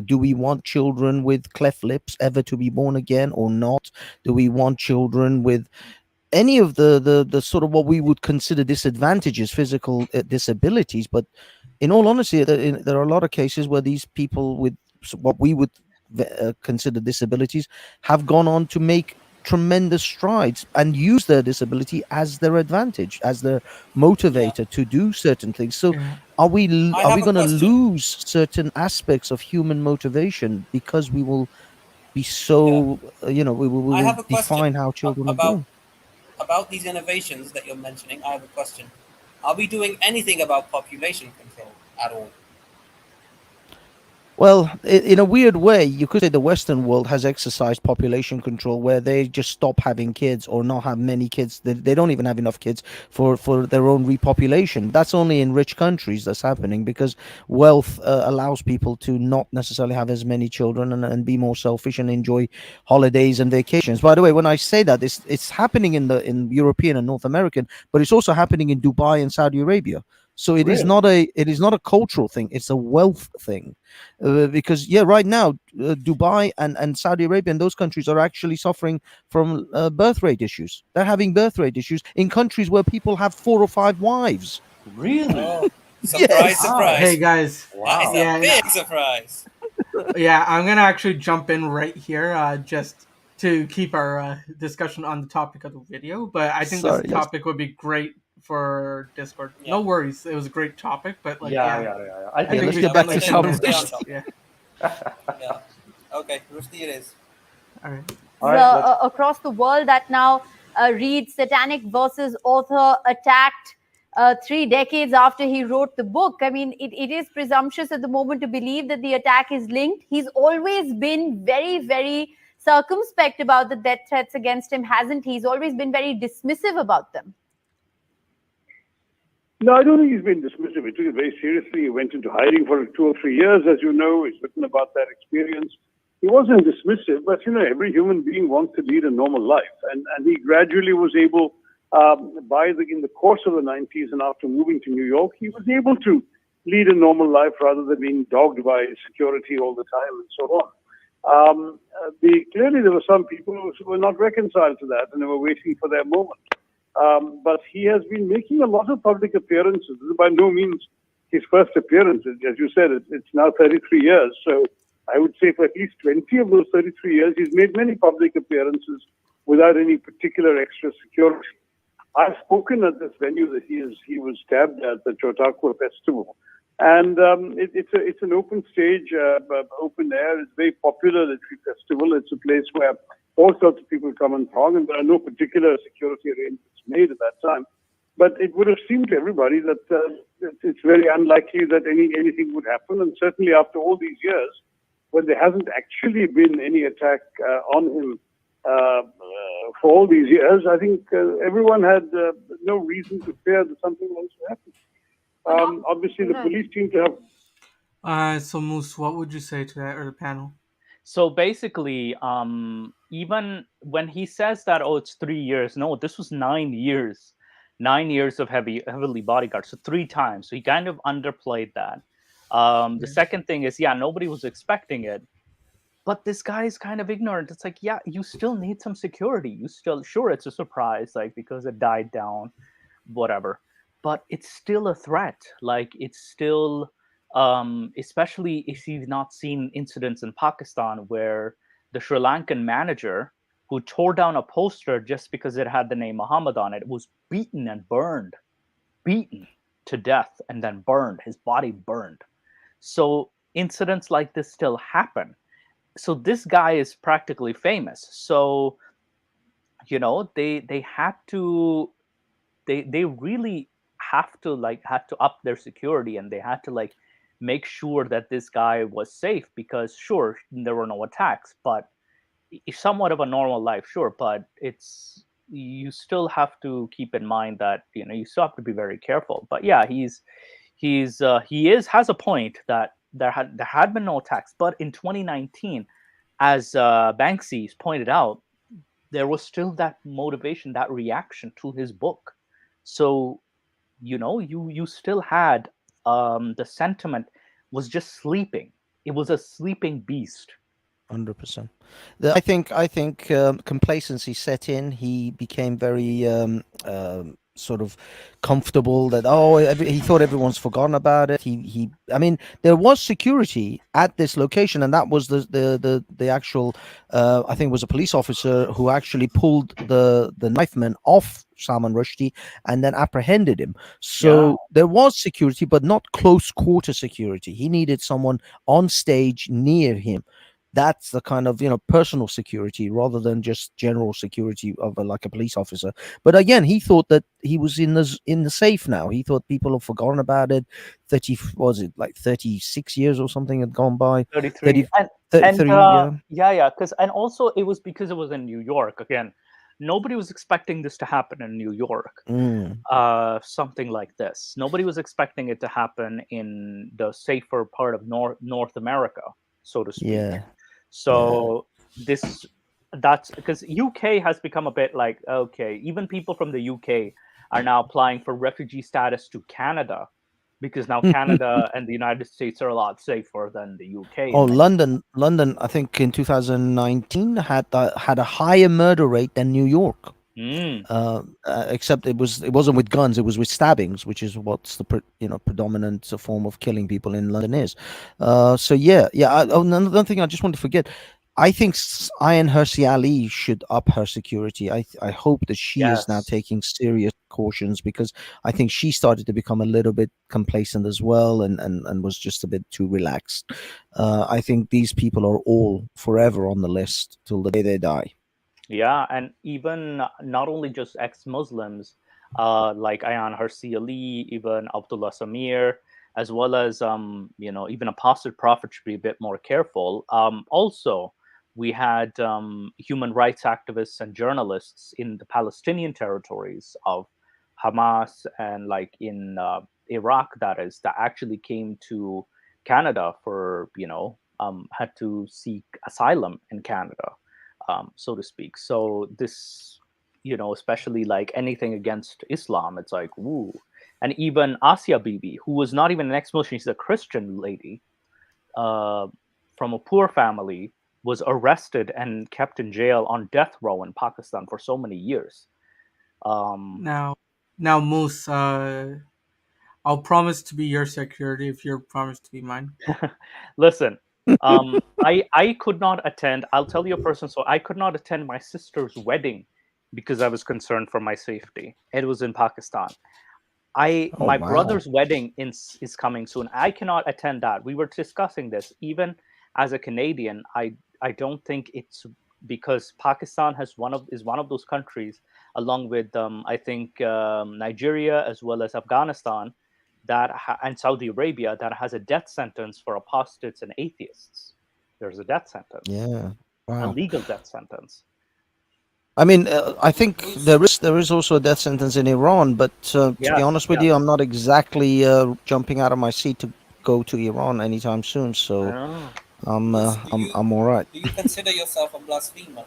Do we want children with cleft lips ever to be born again or not? Do we want children with any of the sort of what we would consider disadvantages, physical disabilities? But in all honesty, there are a lot of cases where these people with what we would consider disabilities have gone on to make tremendous strides and use their disability as their advantage, as their motivator to do certain things. So are we going to lose certain aspects of human motivation because we will be so we will define how children are born? About these innovations that you're mentioning, I have a question. Are we doing anything about population control at all? Well, in a weird way, you could say the Western world has exercised population control where they just stop having kids or not have many kids. They don't even have enough kids for their own repopulation. That's only in rich countries that's happening because wealth allows people to not necessarily have as many children and be more selfish and enjoy holidays and vacations. By the way, when I say that, it's happening in European and North American, but it's also happening in Dubai and Saudi Arabia. So it is not a cultural thing. It's a wealth thing, because right now Dubai and Saudi Arabia and those countries are actually suffering from birth rate issues. They're having birth rate issues in countries where people have 4 or 5 wives. Really? Oh, surprise, Yes. surprise. Hey guys. That is a big surprise. Yeah, I'm gonna actually jump in right here, just to keep our discussion on the topic of the video. But I think this topic would be great for Discord. Yeah. No worries, it was a great topic. But like, yeah. I think let's we get should back like to a Salman minute. Rushdie. Yeah. Yeah. Okay, Rushdie it is. All right. Across the world that now reads Satanic Verses author attacked 3 decades after he wrote the book. I mean, it is presumptuous at the moment to believe that the attack is linked. He's always been very, very circumspect about the death threats against him, hasn't he? He's always been very dismissive about them. No, I don't think he's been dismissive. He took it very seriously. He went into hiding for 2 or 3 years, as you know. He's written about that experience. He wasn't dismissive, but, every human being wants to lead a normal life. And he gradually was able, in the course of the 90s and after moving to New York, he was able to lead a normal life rather than being dogged by security all the time and so on. Clearly, there were some people who were not reconciled to that and they were waiting for their moment. But he has been making a lot of public appearances. This is by no means his first appearance. As you said, it's now 33 years. So I would say for at least 20 of those 33 years, he's made many public appearances without any particular extra security. I've spoken at this venue that he was stabbed at the Chautauqua Festival. And it's an open stage, open air. It's very popular, the Tree Festival. It's a place where all sorts of people come and throng, and there are no particular security arrangements made at that time. But it would have seemed to everybody that it's very unlikely that anything would happen. And certainly after all these years, when there hasn't actually been any attack on him for all these years, I think everyone had no reason to fear that something else would happen. Obviously, the police seem to have... So Moose, what would you say to that, or the panel? So basically, even when he says that, it's 3 years, no, this was 9 years. 9 years of heavily bodyguard, so 3 times. So he kind of underplayed that. The second thing is, nobody was expecting it. But this guy is kind of ignorant. It's like, you still need some security. You still, sure, it's a surprise, like, because it died down, whatever. But it's still a threat. Like, it's still, especially if you've not seen incidents in Pakistan where the Sri Lankan manager who tore down a poster just because it had the name Muhammad on it was beaten and burned, beaten to death and then burned, his body burned. So incidents like this still happen. So this guy is practically famous. So, they had to, they really had to up their security, and they had to make sure that this guy was safe, because sure, there were no attacks, but somewhat of a normal life, sure, but you still have to keep in mind that you still have to be very careful. But he has a point that there had been no attacks, but in 2019, as Banksy's pointed out, there was still that motivation, that reaction to his book. So you still had the sentiment was just sleeping. It was a sleeping beast. 100%. I think complacency set in. He became very sort of comfortable that he thought everyone's forgotten about it. I mean, there was security at this location, and that was the actual I think it was a police officer who actually pulled the knifeman off Salman Rushdie and then apprehended him. So there was security, but not close quarter security. He needed someone on stage near him. That's the kind of personal security rather than just general security of like a police officer. But again, he thought that he was in the safe now. He thought people have forgotten about it. 36 years or something had gone by. 33. 33, and also it was because it was in New York. Again, nobody was expecting this to happen in New York. Something like this. Nobody was expecting it to happen in the safer part of North America, so to speak. Yeah. So that's because UK has become a bit like, okay, even people from the UK are now applying for refugee status to Canada because now Canada and the United States are a lot safer than the UK. Oh, In many London, I think in 2019 had a higher murder rate than New York. mm, Except it wasn't with guns, it was with stabbings, which is what's the predominant form of killing people in London is. So yeah. Another thing I just want to forget. I think Ayan Hirsi Ali should up her security. I hope that she is now yes, taking serious cautions, because I think she started to become a little bit complacent as well, and was just a bit too relaxed. I think these people are all forever on the list till the day they die. yeah, and even not only just ex-Muslims, like Ayan Hirsi Ali, even Abdullah Samir, as well as even apostate prophet should be a bit more careful. Also, we had human rights activists and journalists in the Palestinian territories of Hamas and like in Iraq, that is, that actually came to Canada for had to seek asylum in Canada, so to speak. So this, especially like anything against Islam, it's like, woo. And even Asia Bibi, who was not even an ex-Muslim, she's a Christian lady uh, from a poor family, was arrested and kept in jail on death row in Pakistan for so many years. Now, now, Moose, I'll promise to be your security if you're promised to be mine. Listen, I could not attend. I'll tell you a person. So I could not attend my sister's wedding because I was concerned for my safety. It was in Pakistan. Oh My wow. brother's wedding is coming soon. I cannot attend that. We were discussing this. Even as a Canadian, I don't think it's because Pakistan is one of those countries, along with I think Nigeria as well as Afghanistan, and Saudi Arabia, that has a death sentence for apostates and atheists. There's a death sentence, Yeah. a Wow. legal death sentence. I mean, I think there is also a death sentence in Iran, but to be Yes, honest with you, yes. I'm not exactly jumping out of my seat to go to Iran anytime soon. So Oh. I'm Bruce, I'm all right. do you consider yourself a blasphemer?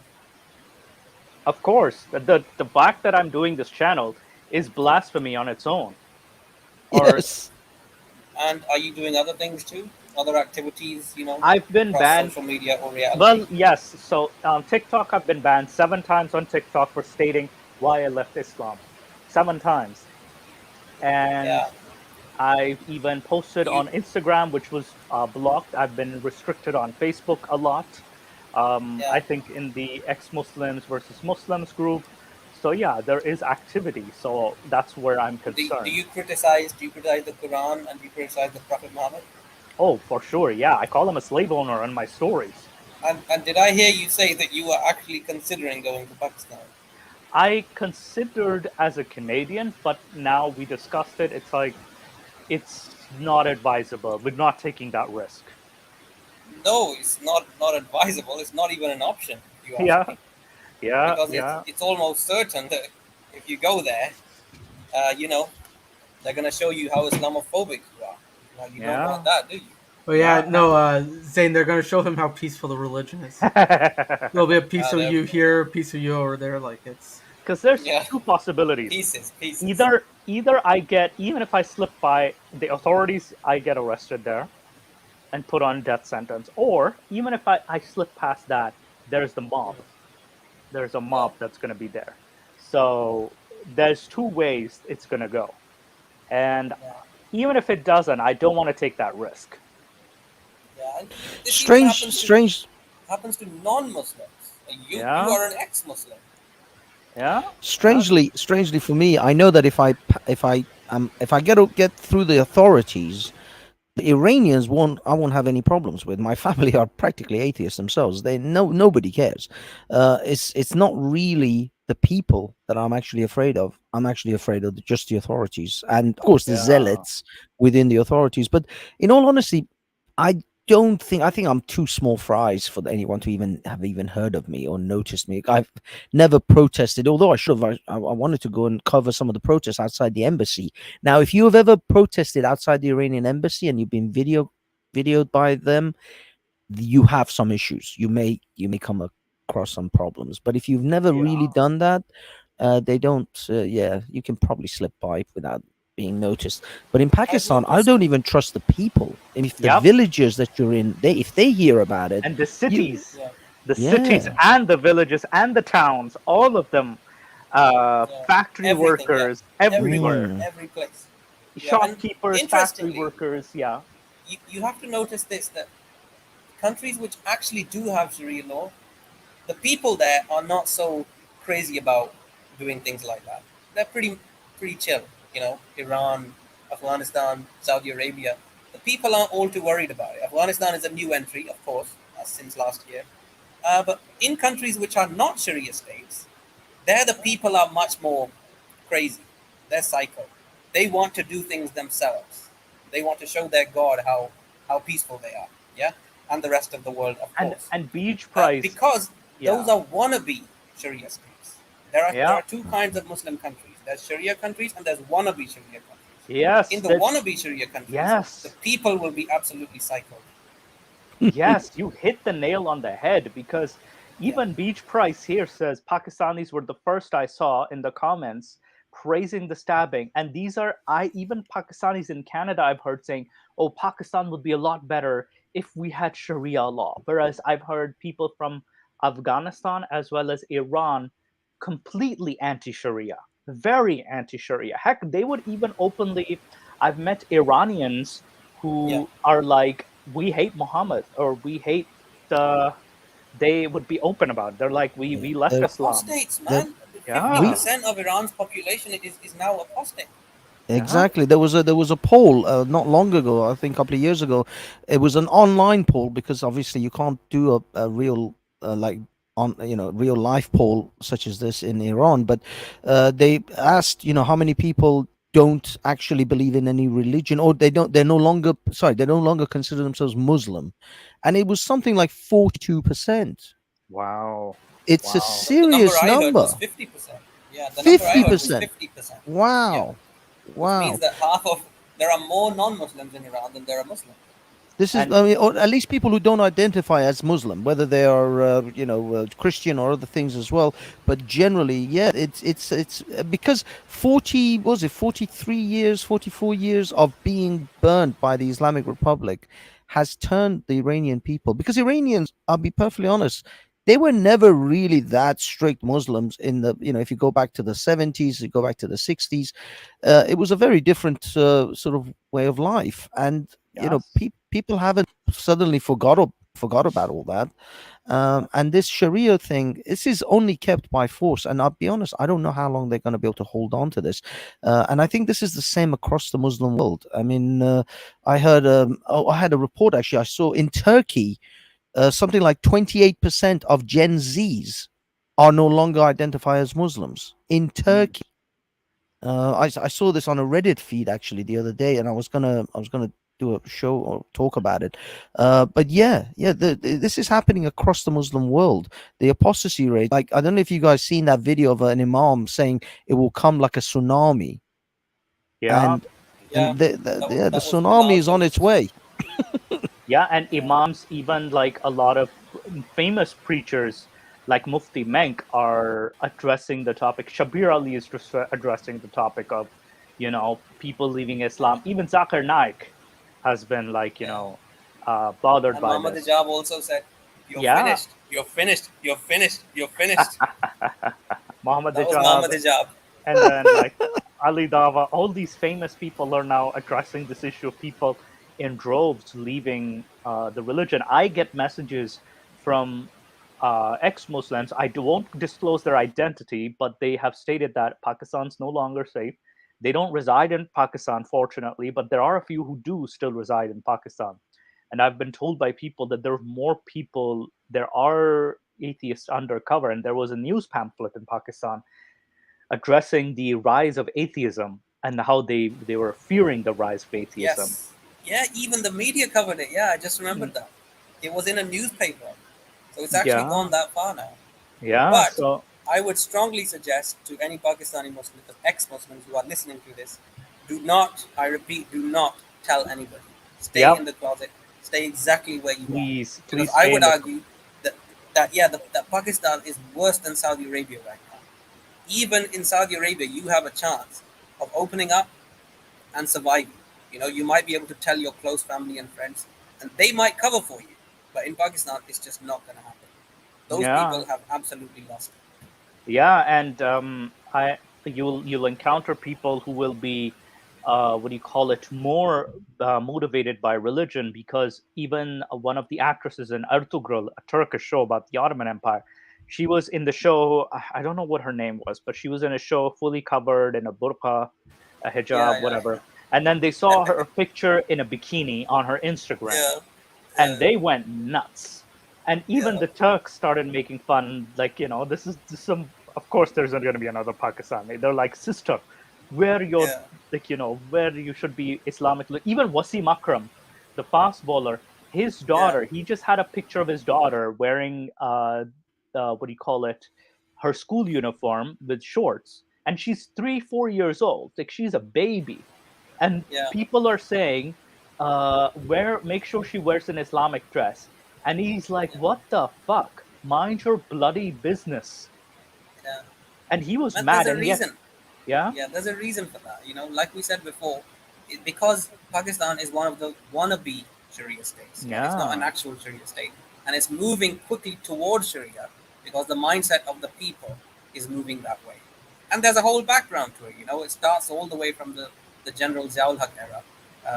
Of course, the fact that I'm doing this channel is blasphemy on its own. Or Yes. And are you doing other things too? Other activities, I've been across banned. social media or reality? Well, yes. So TikTok, I've been banned 7 times on TikTok for stating why I left Islam. 7 times, and Yeah. I've even posted You on Instagram, which was blocked. I've been restricted on Facebook a lot. I yeah. think in the ex-Muslims versus Muslims group. So yeah, there is activity. So that's where I'm Do concerned. you criticize the Quran and do you criticize the Prophet Muhammad? Oh, for sure. Yeah, I call him a slave owner in my stories. And did I hear you say that you were actually considering going to Pakistan? I considered as a Canadian, but now we discussed it. It's like it's not advisable. We're not taking that risk. No, it's not advisable. It's not even an option, if you ask Yeah, me, yeah, because it's yeah, it's almost certain that if you go there, uh, you know, they're gonna show you how Islamophobic you are. Now you don't want yeah, that, do you? Oh yeah, yeah. no, Zane, they're gonna show him how peaceful the religion is. There'll be a piece of There we you go. here, a piece of you over there. Like it's Because there's Yeah, two possibilities. pieces. Either I get, even if I slip by the authorities, I get arrested there and put on death sentence, or even if I slip past that, there's the mob. There's a Yeah, mob that's going to be there. So there's two ways it's going to go. And yeah, even if it doesn't, I don't want to take that risk. yeah. And this even Strange. happens to non-Muslims. You Yeah, are an ex-Muslim. yeah, yeah, Strangely for me, I know that if I get through the authorities, the Iranians I won't have any problems with. My family are practically atheists themselves. Nobody cares. It's not really the people that I'm actually afraid of. I'm actually afraid of just the authorities, and of course the yeah, zealots within the authorities. But in all honesty, I don't think I think I'm too small fries for anyone to even heard of me or noticed me. I've never protested, although I should have. I wanted to go and cover some of the protests outside the embassy. Now, if you have ever protested outside the Iranian embassy and you've been videoed by them, you have some issues. You may come across some problems. But if you've never yeah. really done that, they don't. Yeah, you can probably slip by without. being noticed. But in Pakistan, I noticed- don't even trust the people. And if the Yep. villages that you're in, if they hear about it, And the cities, Yeah. the cities Yeah. and the villages and the towns, all of them, factory Everything, yeah. workers everywhere, Mm. Every place. Yeah, and shopkeepers, factory interestingly, workers. Yeah. you have to notice this, that countries which actually do have Sharia law, the people there are not so crazy about doing things like that. They're pretty chill. You know, Iran, Afghanistan, Saudi Arabia. The people aren't all too worried about it. Afghanistan is a new entry, of course, since last year. But in countries which are not Sharia states, there the people are much more crazy. They're psycho. They want to do things themselves. They want to show their God how peaceful they are. Yeah, and the rest of the world, of course. And beach price. Because those Yeah. are wannabe Sharia states. There Yeah. are two kinds of Muslim countries. There's Sharia countries and there's wannabe Sharia countries. Yes. In the wannabe Sharia countries, Yes. the people will be absolutely psycho. Yes, you hit the nail on the head, because even Beach Price here says Pakistanis were the first I saw in the comments praising the stabbing. And these are, even Pakistanis in Canada I've heard saying, oh, Pakistan would be a lot better if we had Sharia law. Whereas I've heard people from Afghanistan as well as Iran completely anti-Sharia, very anti-Sharia. Heck, they would even openly, I've met Iranians who are like, we hate Muhammad, or we hate they would be open about it. They're like, we left Islam. Apostates, man. Yeah. 50% of Iran's population is now apostate. Exactly. There was a poll not long ago, I think a couple of years ago. It was an online poll because obviously you can't do a real like on real life poll such as this in Iran. But they asked how many people don't actually believe in any religion, or they're no longer consider themselves Muslim, and it was something like 42%. Wow. It's a The serious number I heard number. was 50%. Yeah, the number I heard was 50%. 50%. Wow. Which means that there are more non-Muslims in Iran than there are Muslims. This is, I mean, or at least people who don't identify as Muslim, whether they are, Christian or other things as well. But generally, yeah, it's because 43 years, 44 years of being burned by the Islamic Republic has turned the Iranian people. Because Iranians, I'll be perfectly honest, they were never really that strict Muslims in the, if you go back to the 70s, you go back to the 60s, it was a very different sort of way of life. And, people haven't suddenly forgot about all that. And this Sharia thing, this is only kept by force. And I'll be honest, I don't know how long they're going to be able to hold on to this. And I think this is the same across the Muslim world. I mean, I heard, I had a report actually I saw in Turkey, something like 28% of Gen Zs are no longer identify as Muslims in Turkey. I saw this on a Reddit feed actually the other day, and I was gonna do a show or talk about it. But this is happening across the Muslim world. The apostasy rate, like, I don't know if you guys seen that video of an imam saying it will come like a tsunami. Yeah. And the tsunami is on its way. Yeah, and imams, even like a lot of famous preachers like Mufti Menk, are addressing the topic. Shabir Ali is addressing the topic of, people leaving Islam. Even Zakir Naik has been like, bothered and by Muhammad this. Hijab also said, "You're finished. You're finished. You're finished. You're finished." Muhammad That was Muhammad Hijab. And then like Ali Dava, all these famous people are now addressing this issue of people in droves leaving the religion. I get messages from ex-Muslims. I won't disclose their identity, but they have stated that Pakistan's no longer safe. They don't reside in Pakistan, fortunately, but there are a few who do still reside in Pakistan. And I've been told by people that there are more people, there are atheists undercover. And there was a news pamphlet in Pakistan addressing the rise of atheism and how they were fearing the rise of atheism. Yes. Yeah, even the media covered it. Yeah, I just remembered that. It was in a newspaper. So it's actually gone that far now. Yeah. But so I would strongly suggest to any Pakistani Muslims, ex-Muslims who are listening to this, do not, I repeat, do not tell anybody. Stay in the closet. Stay exactly where you are. Because I would argue that Pakistan is worse than Saudi Arabia right now. Even in Saudi Arabia, you have a chance of opening up and surviving. You might be able to tell your close family and friends, and they might cover for you. But in Pakistan, it's just not going to happen. Those people have absolutely lost it. Yeah, and you'll encounter people who will be what do you call it, more motivated by religion, because even one of the actresses in Ertugrul, a Turkish show about the Ottoman Empire, she was in the show. I don't know what her name was, but she was in a show fully covered in a burqa, a hijab, whatever. And then they saw her picture in a bikini on her Instagram, and they went nuts. And even the Turks started making fun, like, this is some. Of course, there's going to be another Pakistani. They're like, sister, where you're like, where you should be Islamic. Even Wasim Akram, the fast bowler, his daughter, he just had a picture of his daughter wearing what do you call it, her school uniform with shorts, and she's 3-4 years old. Like, she's a baby, and people are saying, make sure she wears an Islamic dress. And he's like, what the fuck? Mind your bloody business. Yeah. And he was But mad. there's a reason. Yeah, there's a reason for that. Like we said before, because Pakistan is one of the wannabe Sharia states. It's not an actual Sharia state, and it's moving quickly towards Sharia because the mindset of the people is moving that way. And there's a whole background to it. It starts all the way from the General Ziaul Haq era,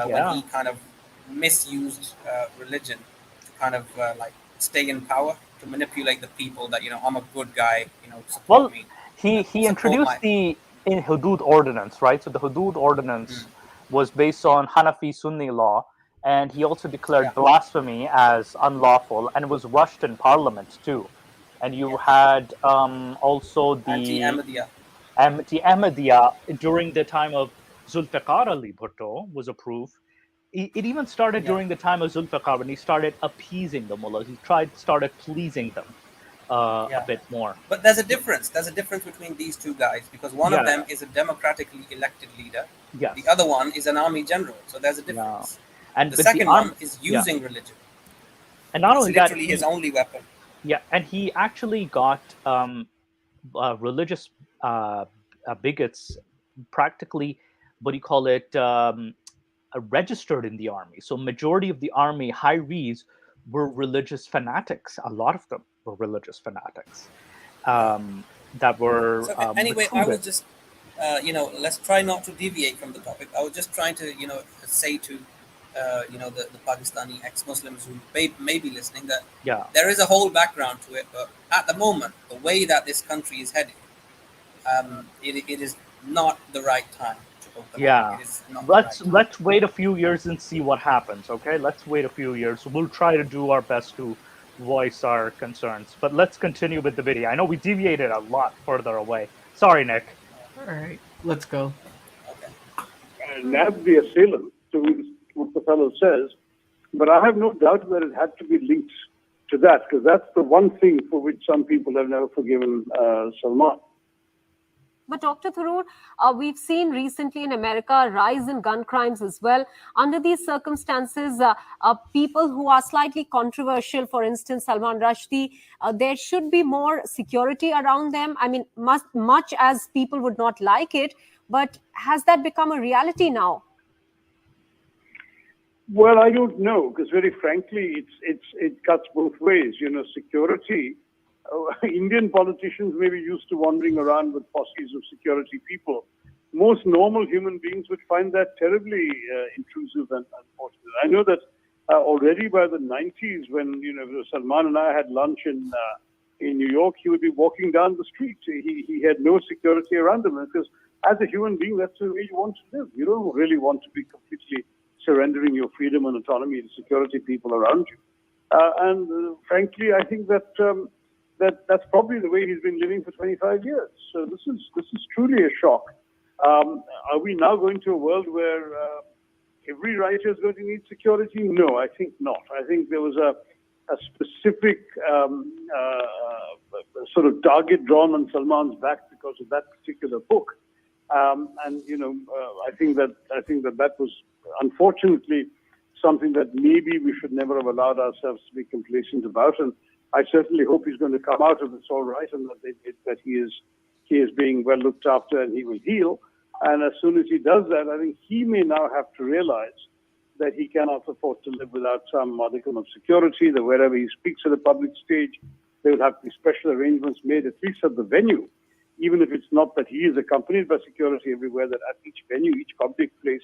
when he kind of misused religion to kind of like stay in power, to manipulate the people that, I'm a good guy, support me. He introduced the Hudud ordinance, right? So the Hudud ordinance was based on Hanafi Sunni law, and he also declared blasphemy as unlawful, and it was rushed in parliament too. And you had also the anti-Ahmadiyya during the time of Zulfiqar Ali Bhutto was approved. It even started during the time of Zulfiqar, when he started appeasing the mullahs. He started pleasing them a bit more. But there's a difference. There's a difference between these two guys, because one of them is a democratically elected leader. Yes. The other one is an army general. So there's a difference. And the second one is using religion. And not only that, literally his only weapon. Yeah, and he actually got religious bigots practically, what do you call it, registered in the army. So majority of the army Hyries were religious fanatics. A lot of them were religious fanatics that were so anyway, recruited. I was just let's try not to deviate from the topic. I was just trying to say to the Pakistani ex-Muslims who may be listening that there is a whole background to it, but at the moment, the way that this country is heading, it is not the right time. Let's wait a few years and see what happens. Okay, let's wait a few years. We'll try to do our best to voice our concerns, but let's continue with the video. I know we deviated a lot further away. Sorry, Nick. All right, let's go. Okay. Nab the assailant, to what the fellow says, but I have no doubt that it had to be linked to that, because that's the one thing for which some people have never forgiven Salman. But Dr. Tharoor, we've seen recently in America a rise in gun crimes as well. Under these circumstances, people who are slightly controversial, for instance, Salman Rushdie, there should be more security around them. I mean, much as people would not like it, but has that become a reality now? Well, I don't know, because very frankly, it cuts both ways. Security. Indian politicians may be used to wandering around with posses of security people. Most normal human beings would find that terribly intrusive and unfortunate. I know that already by the 90s, when Salman and I had lunch in New York, he would be walking down the street. He had no security around him, because as a human being, that's the way you want to live. You don't really want to be completely surrendering your freedom and autonomy to security people around you. And frankly, I think that that's probably the way he's been living for 25 years. So this is truly a shock. Are we now going to a world where every writer is going to need security? No, I think not. I think there was a specific sort of target drawn on Salman's back because of that particular book. And I think that was unfortunately something that maybe we should never have allowed ourselves to be complacent about. And I certainly hope he's going to come out of this all right, and that he is being well looked after and he will heal. And as soon as he does that, I think he may now have to realize that he cannot afford to live without some modicum of security, that wherever he speaks at a public stage, there will have to be special arrangements made, at least at the venue, even if it's not that he is accompanied by security everywhere, that at each venue, each public place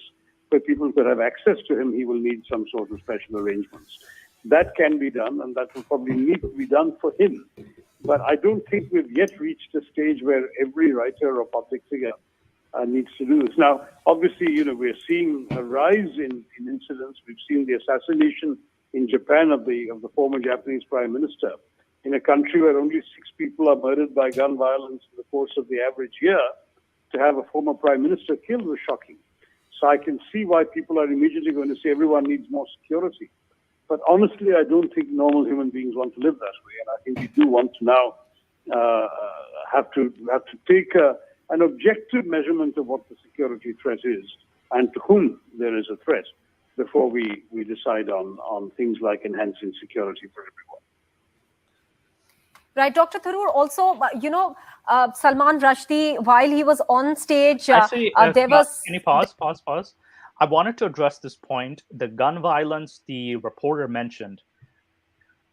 where people could have access to him, he will need some sort of special arrangements. That can be done, and that will probably need to be done for him. But I don't think we've yet reached a stage where every writer or public figure needs to do this. Now, obviously, we're seeing a rise in incidents. We've seen the assassination in Japan of the former Japanese prime minister, in a country where only 6 people are murdered by gun violence in the course of the average year. To have a former prime minister killed was shocking. So I can see why people are immediately going to say everyone needs more security. But honestly, I don't think normal human beings want to live that way. And I think we do want to now have to take an objective measurement of what the security threat is and to whom there is a threat before we decide on things like enhancing security for everyone. Right, Dr. Tharoor, also, Salman Rushdie, while he was on stage, Actually, there was... Can you pause? I wanted to address this point. The gun violence the reporter mentioned,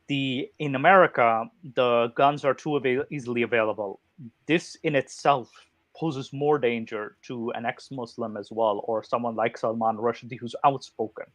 in America, the guns are too easily available. This in itself poses more danger to an ex-Muslim as well, or someone like Salman Rushdie who's outspoken,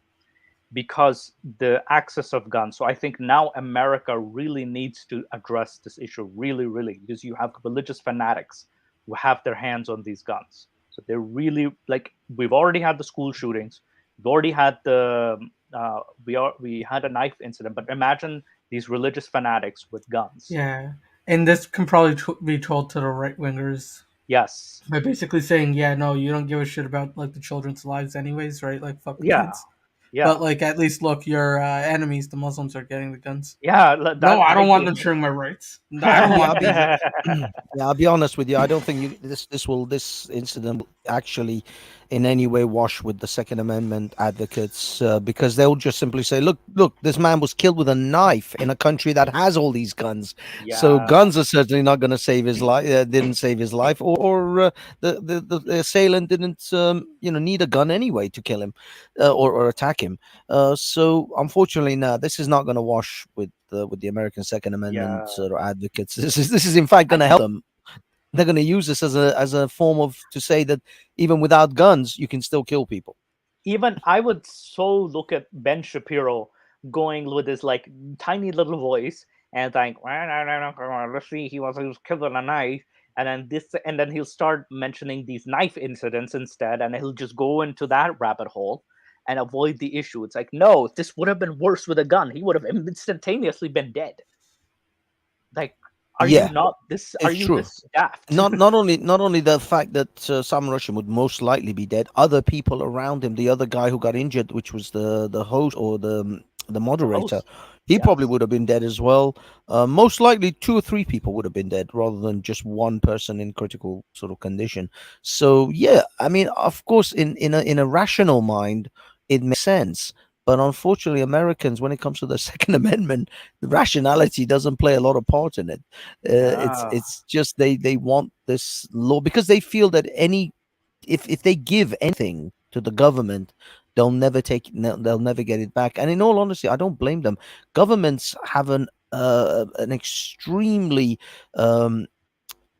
because the access of guns. So I think now America really needs to address this issue really, because you have religious fanatics who have their hands on these guns. So they're really, like, we've already had the school shootings. We've already had we had a knife incident, but imagine these religious fanatics with guns. Yeah, and this can probably be told to the right-wingers. Yes. By basically saying, yeah, no, you don't give a shit about, like, the children's lives anyways, right? Like, fuck the kids. Yeah. But, like, at least, look, your enemies, the Muslims, are getting the guns. Yeah. No, I don't want them sharing my rights. I don't want yeah, I'll be honest with you. I don't think this incident will actually in any way wash with the Second Amendment advocates, because they'll just simply say, look, this man was killed with a knife in a country that has all these guns. Yeah. So guns are certainly not going to save his life. Didn't save his life, or the assailant didn't need a gun anyway to kill him or attack him. So unfortunately, no, this is not going to wash with the American Second Amendment advocates. This is in fact going to help them. They're going to use this as a form of to say that even without guns, you can still kill people. Even I would look at Ben Shapiro going with his like tiny little voice and like, let's see, he was killed with a knife, and then he'll start mentioning these knife incidents instead, and he'll just go into that rabbit hole and avoid the issue. It's like, no, this would have been worse with a gun. He would have instantaneously been dead. Like, are you not this? Are you this daft? Not only the fact that Salman Rushdie would most likely be dead, other people around him, the other guy who got injured, which was the host or the moderator, he probably would have been dead as well. Most likely 2 or 3 people would have been dead rather than just one person in critical sort of condition. So yeah, I mean, of course, in a rational mind, it makes sense. But unfortunately, Americans, when it comes to the Second Amendment, the rationality doesn't play a lot of part in it. It's just they want this law because they feel that if they give anything to the government, they'll never get it back. And in all honesty, I don't blame them. Governments have an extremely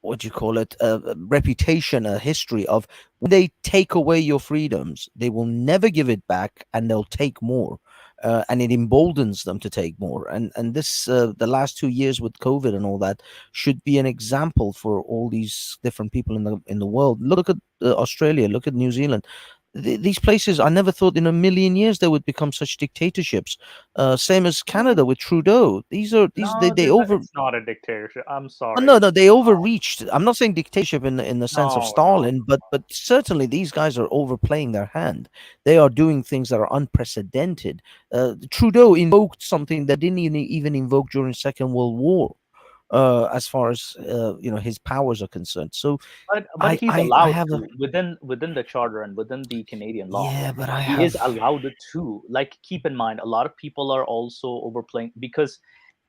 reputation, a history of when they take away your freedoms, they will never give it back and they'll take more. And it emboldens them to take more. And this, the last 2 years with COVID and all that, should be an example for all these different people in the world. Look at Australia, look at New Zealand. These places, I never thought in a million years they would become such dictatorships. Same as Canada with Trudeau. It's not a dictatorship. I'm sorry. No, they overreached. I'm not saying dictatorship in the sense of Stalin, but certainly these guys are overplaying their hand. They are doing things that are unprecedented. Trudeau invoked something that didn't even invoke during Second World War. As far as his powers are concerned, so but he's allowed within the charter and within the Canadian law. Yeah, but he is allowed to. Like, keep in mind, a lot of people are also overplaying because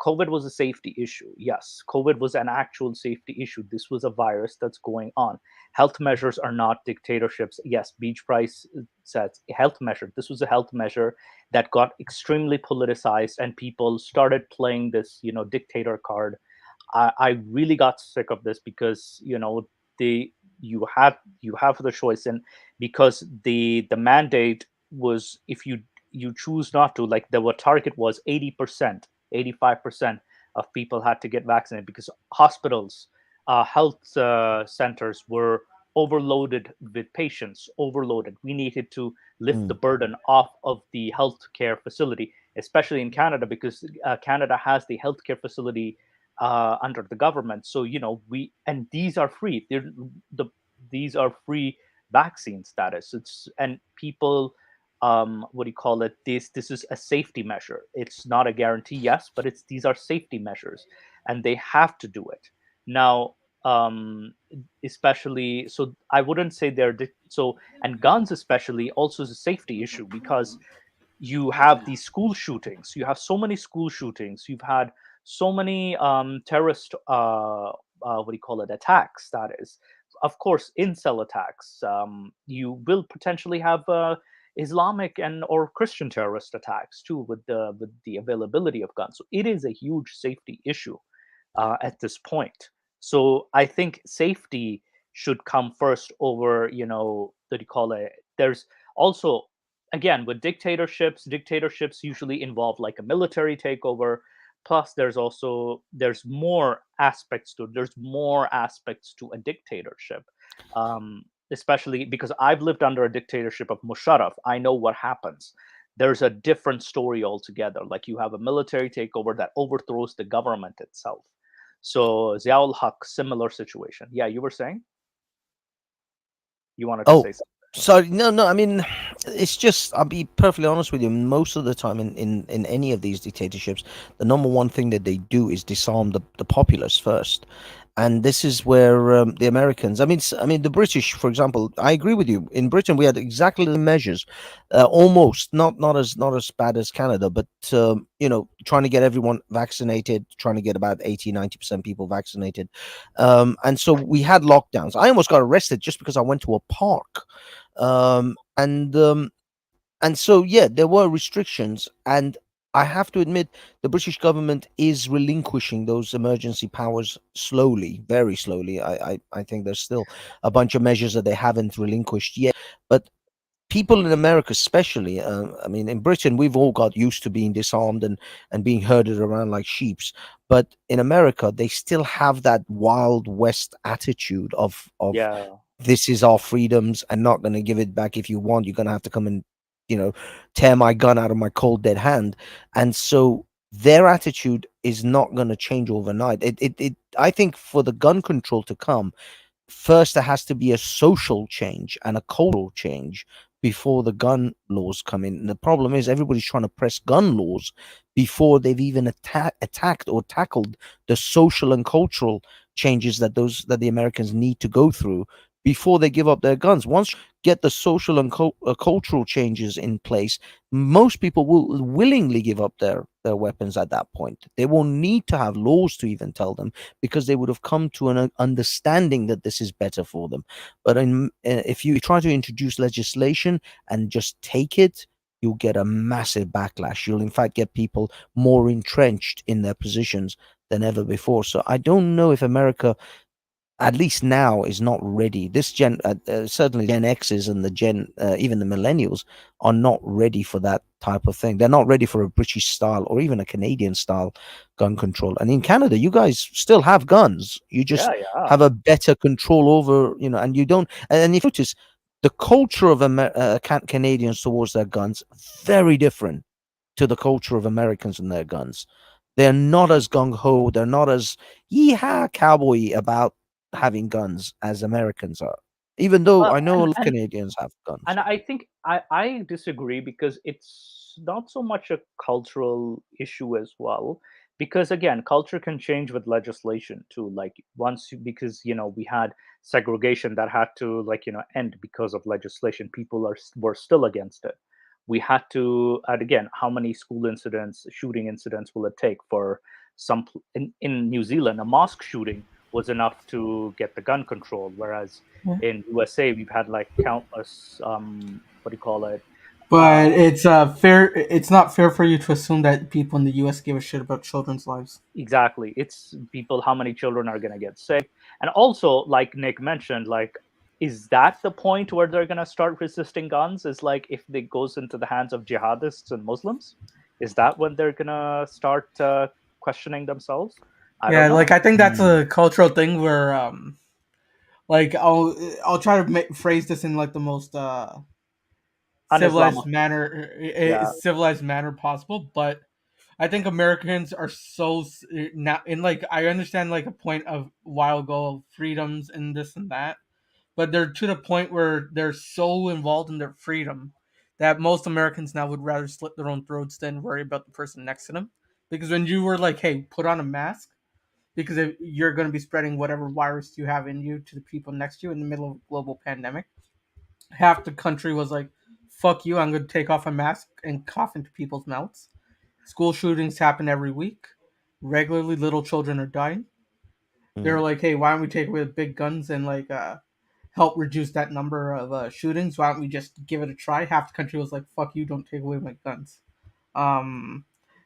COVID was a safety issue. Yes, COVID was an actual safety issue. This was a virus that's going on. Health measures are not dictatorships. Yes, Beach Price says health measure. This was a health measure that got extremely politicized, and people started playing this, dictator card. I really got sick of this because the you have the choice, and because the mandate was, if you choose not to, like the what target was 80%, 85% of people had to get vaccinated because hospitals, health centers were overloaded with patients, overloaded. We needed to lift the burden off of the healthcare facility, especially in Canada, because Canada has the healthcare facility under the government. So and these are free. These are free vaccine status. And people, what do you call it? This is a safety measure. It's not a guarantee, yes, but these are safety measures, and they have to do it now. Especially, so I wouldn't say so, and guns especially also is a safety issue because you have these school shootings. You have so many school shootings. You've had so many terrorist, what do you call it, attacks. That is, of course, incel attacks. You will potentially have Islamic and or Christian terrorist attacks too, with the availability of guns. So it is a huge safety issue at this point. So I think safety should come first over, what do you call it? There's also, again, with dictatorships usually involve like a military takeover. Plus there's more aspects to a dictatorship, especially because I've lived under a dictatorship of Musharraf. I know what happens. There's a different story altogether. Like, you have a military takeover that overthrows the government itself. So Ziaul Haq, similar situation. Yeah, you were saying you wanted to say something. Sorry, no. I mean, it's just, I'll be perfectly honest with you. Most of the time in any of these dictatorships, the number one thing that they do is disarm the populace first. And this is where the Americans, I mean, the British, for example, I agree with you. In Britain, we had exactly the measures, almost not as bad as Canada, but trying to get everyone vaccinated, trying to get about 80-90% people vaccinated, and so we had lockdowns. I almost got arrested just because I went to a park, and so yeah, there were restrictions, and I have to admit, the British government is relinquishing those emergency powers slowly, very slowly. I think there's still a bunch of measures that they haven't relinquished yet. But people in America, especially, I mean, in Britain, we've all got used to being disarmed and being herded around like sheeps. But in America, they still have that Wild West attitude of Yeah. this is our freedoms, and not going to give it back. If you want, you're going to have to come and tear my gun out of my cold dead hand. And so their attitude is not going to change overnight. I think for the gun control to come, first there has to be a social change and a cultural change before the gun laws come in. And the problem is everybody's trying to press gun laws before they've even attacked or tackled the social and cultural changes that the Americans need to go through before they give up their guns. Once you get the social and cultural changes in place, most people will willingly give up their weapons at that point. They won't need to have laws to even tell them, because they would have come to an understanding that this is better for them. But if you try to introduce legislation and just take it, you'll get a massive backlash. You'll in fact get people more entrenched in their positions than ever before. So I don't know if America, at least now, is not ready. This certainly Gen X's and even the millennials are not ready for that type of thing. They're not ready for a British style or even a Canadian style gun control. And in Canada, you guys still have guns. You just have a better control over, and you don't. And if you notice, the culture of Canadians towards their guns, very different to the culture of Americans and their guns. They're not as gung-ho. They're not as yeehaw cowboy about having guns as Americans are, even though I know a lot of Canadians have guns. And I think I disagree, because it's not so much a cultural issue as well. Because again, culture can change with legislation too. Like because we had segregation that had to end because of legislation. People were still against it. We had to, and again, how many school incidents, shooting incidents will it take for in New Zealand, a mosque shooting was enough to get the gun control, whereas in USA we've had like countless what do you call it? But it's fair. It's not fair for you to assume that people in the U.S. give a shit about children's lives. Exactly, it's people. How many children are going to get sick? And also, like Nick mentioned, like, is that the point where they're going to start resisting guns? Is like if it goes into the hands of jihadists and Muslims, is that when they're going to start questioning themselves? I don't know. Like I think that's a cultural thing where like I'll try to phrase this in like the most civilized manner possible, but I think Americans are so now in like I understand like a point of while ago of freedoms and this and that, but they're to the point where they're so involved in their freedom that most Americans now would rather slit their own throats than worry about the person next to them. Because when you were like, "Hey, put on a mask," because if you're going to be spreading whatever virus you have in you to the people next to you in the middle of a global pandemic, half the country was like, "Fuck you! I'm going to take off a mask and cough into people's mouths." School shootings happen every week. Regularly, little children are dying. They're like, "Hey, why don't we take away the big guns and like help reduce that number of shootings? Why don't we just give it a try?" Half the country was like, "Fuck you! Don't take away my guns."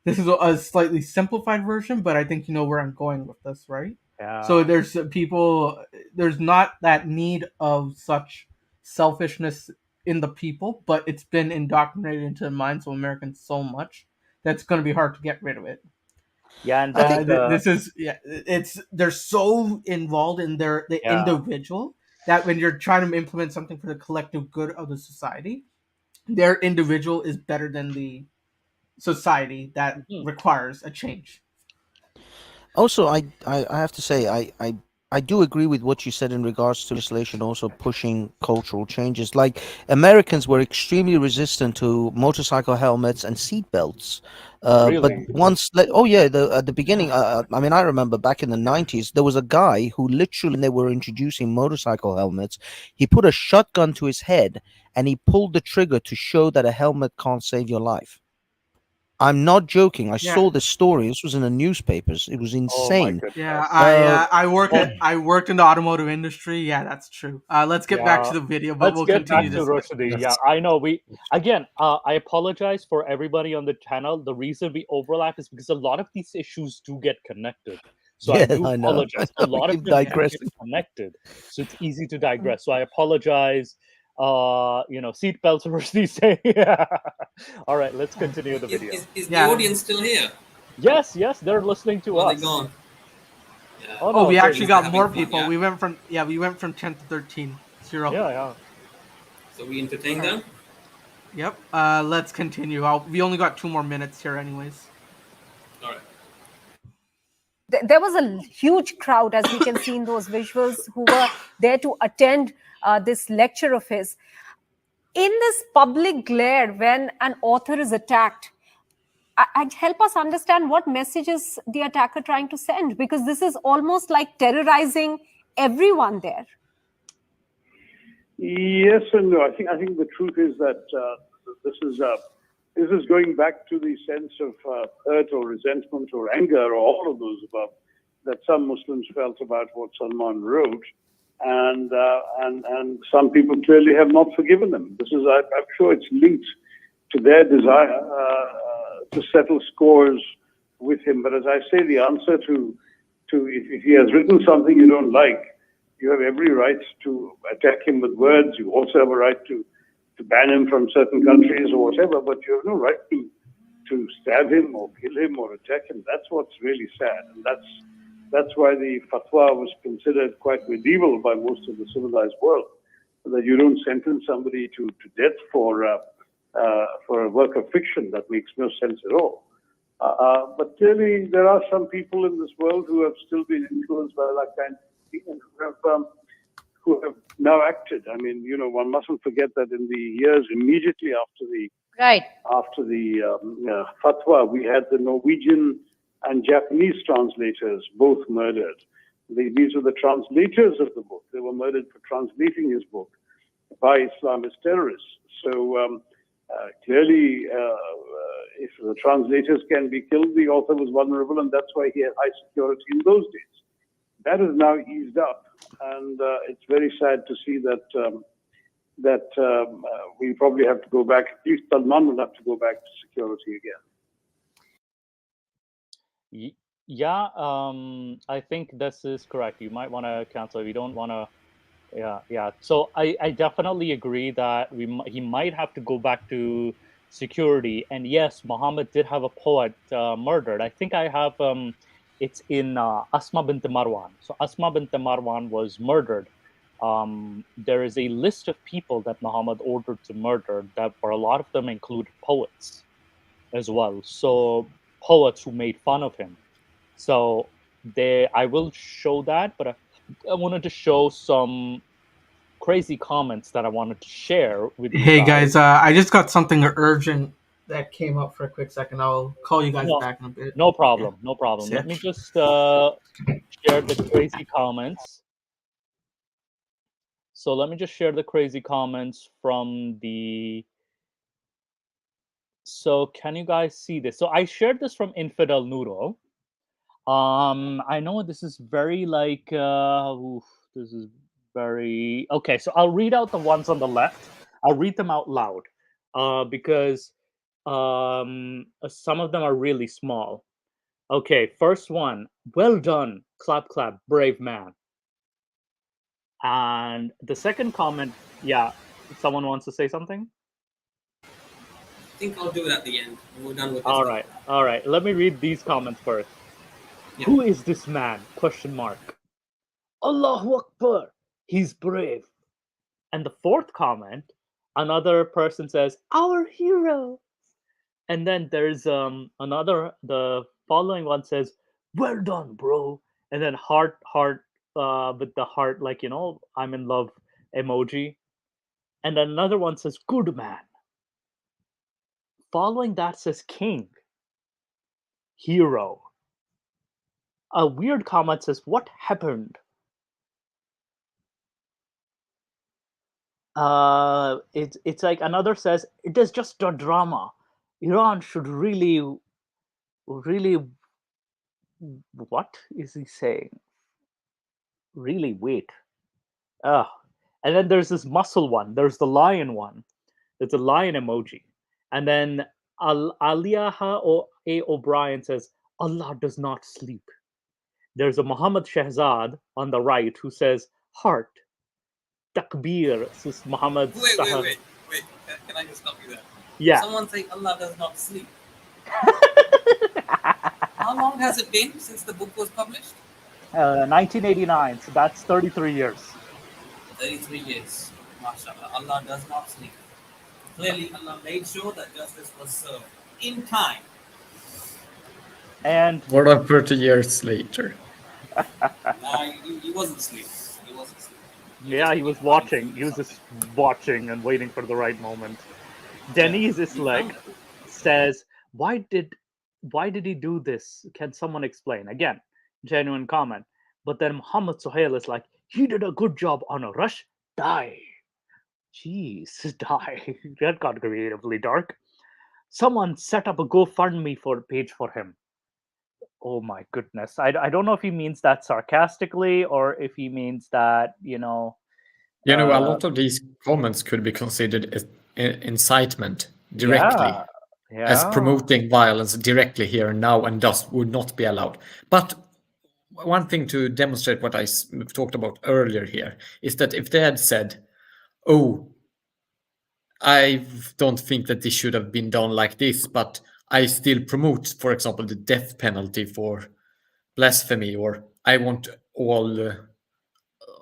This is a slightly simplified version, but I think you know where I'm going with this, right? Yeah. So there's there's not that need of such selfishness in the people, but it's been indoctrinated into the minds of Americans so much that's going to be hard to get rid of it. Yeah, and then they're so involved in the individual that when you're trying to implement something for the collective good of the society, their individual is better than the society that requires a change. Also, I have to say, I do agree with what you said in regards to legislation also pushing cultural changes. Like Americans were extremely resistant to motorcycle helmets and seat belts. Really? But once, at the beginning, I mean, I remember back in the 90s, there was a guy who literally, when they were introducing motorcycle helmets, he put a shotgun to his head and he pulled the trigger to show that a helmet can't save your life. I'm not joking. I saw this story. This was in the newspapers. It was insane. I worked in the automotive industry. Yeah, that's true. Let's get back to the video, but we'll continue this. Rushdie. Yeah, I know. I apologize for everybody on the channel. The reason we overlap is because a lot of these issues do get connected. So I do apologize. A lot of them get connected, so it's easy to digress. So I apologize. Seatbelts Rushdie say. All right, let's continue the video. Is the audience still here? Yes, they're listening to us. They're gone. Yeah. Oh, no, we actually got more people. Fun, yeah. We went from 10 to 13. 0. Yeah. So we entertain them? Yep. Let's continue. We only got 2 more minutes here anyways. All right. There was a huge crowd, as we can see in those visuals, who were there to attend this lecture of his. In this public glare, when an author is attacked, I'd help us understand what messages the attacker trying to send, because this is almost like terrorizing everyone there. Yes and no. I think the truth is that this is going back to the sense of hurt or resentment or anger or all of those above that some Muslims felt about what Salman wrote, and some people clearly have not forgiven them. This is, I'm sure, it's linked to their desire to settle scores with him. But as I say, the answer to if he has written something you don't like, you have every right to attack him with words. You also have a right to ban him from certain countries or whatever, but you have no right to stab him or kill him or attack him. That's what's really sad, and that's why the fatwa was considered quite medieval by most of the civilized world, that you don't sentence somebody to death for a work of fiction. That makes no sense at all. But clearly, there are some people in this world who have still been influenced by that kind of thing and who have now acted. I mean, one mustn't forget that in the years immediately after the fatwa, we had the Norwegian and Japanese translators both murdered. These were the translators of the book. They were murdered for translating his book by Islamist terrorists. So clearly, if the translators can be killed, the author was vulnerable, and that's why he had high security in those days. That is now eased up, and it's very sad to see that we probably have to go back. At least Salman will have to go back to security again. Yeah, I think this is correct. You might want to cancel if you don't want to. Yeah. So I definitely agree that he might have to go back to security. And yes, Muhammad did have a poet murdered. I think I have it's in Asma bint Marwan. So Asma bint Marwan was murdered. There is a list of people that Muhammad ordered to murder. That for a lot of them included poets as well. So poets who made fun of him. So I will show that, but I wanted to show some crazy comments that I wanted to share with you Hey guys. guys, I just got something urgent that came up for a quick second. I'll call you guys back in a bit. No problem. Yeah. No problem. Yeah. Let me just share the crazy comments. So let me just share the crazy comments from the. So can you guys see this? So I shared this from Infidel Noodle. I know this is very like this is very okay. So I'll read out the ones on the left. I'll read them out loud, because some of them are really small. Okay, first one. Well done, clap clap, brave man. And the second comment, yeah, someone wants to say something. I think I'll do it at the end when we're done with this. All right. Let me read these comments first. Yeah. Who is this man? Question mark. Allahu Akbar. He's brave. And the fourth comment, another person says, our hero. And then there's the following one says, well done, bro. And then heart with the heart, like, I'm in love emoji. And then another one says, good man. Following that says king, hero. A weird comment says, what happened? It's like another says, it is just a drama. Iran should really what is he saying? Really wait. And then there's this muscle one. There's the lion one. It's a lion emoji. And then Aliaha A. O'Brien says, Allah does not sleep. There's a Muhammad Shahzad on the right who says, heart. Takbir. This is Muhammad. Wait. Can I just stop you there? Yeah. Someone say Allah does not sleep. How long has it been since the book was published? 1989. So that's 33 years. 33 years. MashaAllah. Allah does not sleep. Clearly, Allah made sure that justice was served in time. And what about 30 years later? He wasn't asleep. Yeah, he was watching. He was just watching and waiting for the right moment. Denise Isleg says, why did he do this? Can someone explain? Again, genuine comment. But then Muhammad Suhail is like, he did a good job on a rush. Die. Jeez, die. That got creatively dark. Someone set up a GoFundMe page for him. Oh my goodness. I don't know if he means that sarcastically or if he means that, a lot of these comments could be considered as incitement directly, as promoting violence directly here and now, and thus would not be allowed. But one thing to demonstrate what I talked about earlier here is that if they had said, oh, I don't think that this should have been done like this, but I still promote, for example, the death penalty for blasphemy, or I want all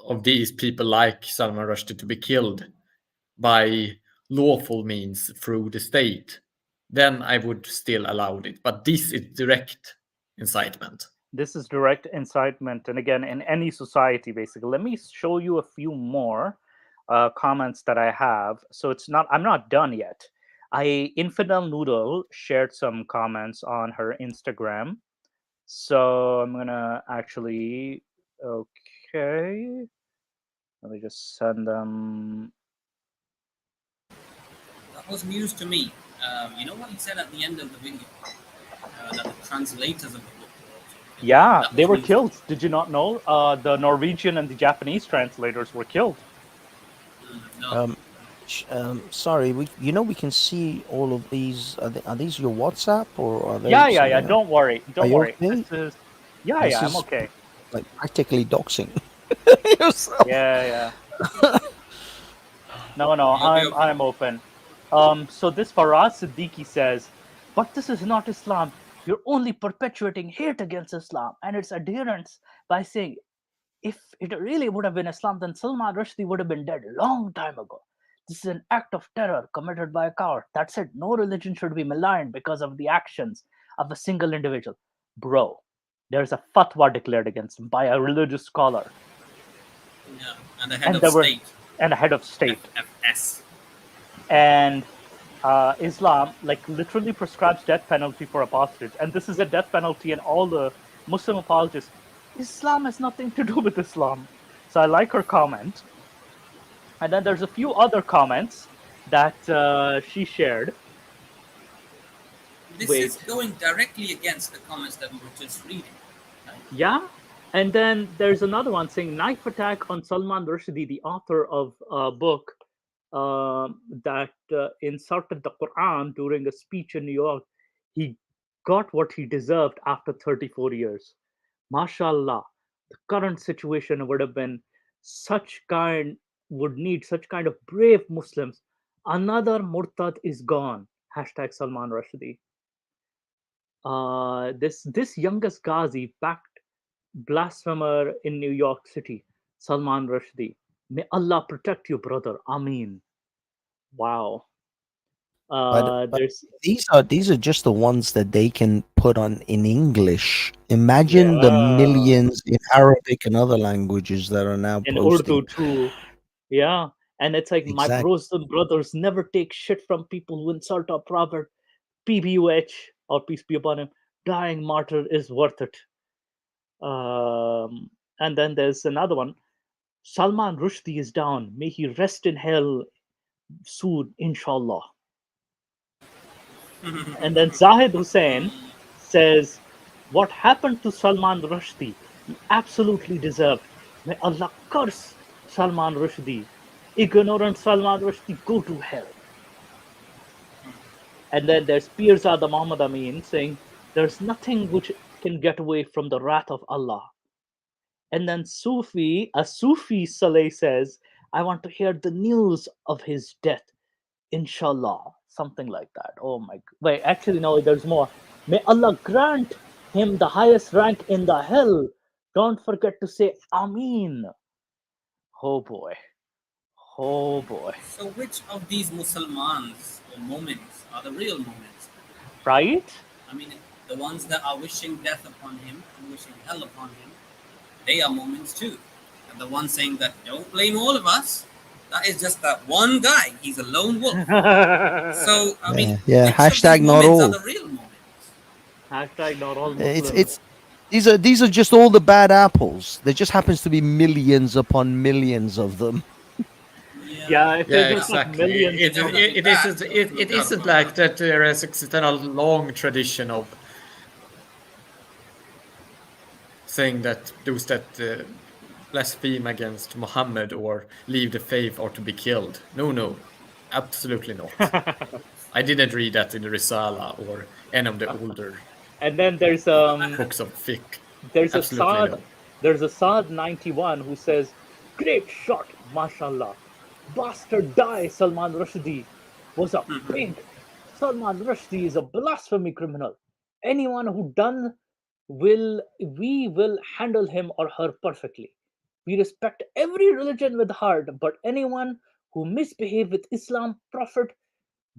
of these people like Salman Rushdie to be killed by lawful means through the state, then I would still allow it. But this is direct incitement. This is direct incitement. And again, in any society, basically. Let me show you a few more comments that I have. So I'm not done yet. Infidel Noodle shared some comments on her Instagram. So I'm gonna actually, okay. Let me just send them. That was news to me. You know what he said at the end of the video? That the translators of the book were also killed. Yeah, That they was were news. killed. Did you not know? The Norwegian and the Japanese translators were killed. No. Sorry, we can see all of these. Are these your WhatsApp or are they Yeah. something else? Don't worry. Are Don't you worry. okay? This is. Yeah, This I'm is okay. like practically doxing yourself. Yeah. No, You'll be okay. I'm open. So this Faraz Siddiqui says, but this is not Islam. You're only perpetuating hate against Islam and its adherents by saying if it really would have been Islam, then Salman Rushdie would have been dead long time ago. This is an act of terror committed by a coward. That's it. No religion should be maligned because of the actions of a single individual. Bro, there's a fatwa declared against him by a religious scholar. Yeah, and the head And of there were state. and a head of state. FS. And Islam like literally prescribes death penalty for apostates, and this is a death penalty, and all the Muslim apologists. Islam has nothing to do with Islam. So I like her comment, and then there's a few other comments that she shared. This is Wait, going directly against the comments that we were just reading. Right? yeah, and then there's another one saying knife attack on Salman Rushdie, the author of a book that insulted the Quran during a speech in New York. He got what he deserved after 34 years. MashaAllah, the current situation would have been would need such kind of brave Muslims. Another murtad is gone. Hashtag Salman Rushdie. This youngest Ghazi backed blasphemer in New York City, Salman Rushdie. May Allah protect you, brother. Ameen. Wow. But There's these are just the ones that they can put on in English. Imagine the yeah millions in Arabic and other languages that are now in posting. Urdu too. Yeah, and it's like my Exactly. bros and brothers never take shit from people who insult our prophet. PBUH or peace be upon him. Dying martyr is worth it. And then there's another one. Salman Rushdie is down. May he rest in hell soon, inshallah. And then Zahid Hussain says, what happened to Salman Rushdie? He absolutely deserved. May Allah curse Salman Rushdie. Ignorant Salman Rushdie, go to hell. And then there's Pirzada Muhammad Amin saying, there's nothing which can get away from the wrath of Allah. And then a Sufi Saleh says, I want to hear the news of his death. Inshallah. Something like that. Oh my. Wait, actually, no, there's more. May Allah grant him the highest rank in the hell. Don't forget to say Ameen. Oh boy. Oh boy. So which of these Musalmans or moments are the real moments? Right? I mean, the ones that are wishing death upon him and wishing hell upon him, they are moments too. And the one saying that don't blame all of us, that is just that one guy. He's a lone wolf. So I mean, Yeah. which Hashtag of these not moments all. are the real moments? Hashtag not all It's Muslims. these are just all the bad apples. There just happens to be millions upon millions of them. Yeah, if Yeah, there's just like exactly. millions It, and it, it isn't. It isn't like that. There is a long tradition of saying that those that blaspheme against Muhammad or leave the faith are to be killed. No, absolutely not. I didn't read that in the Risala or any of the older and then there's books of fiqh. there's a Absolutely Saad no. there's a Saad 91 who says, great shot, mashallah. Bastard die, Salman Rushdie was a pig. Salman Rushdie is a blasphemy criminal. Anyone who done we will handle him or her perfectly. We respect every religion with heart, but anyone who misbehave with Islam, Prophet,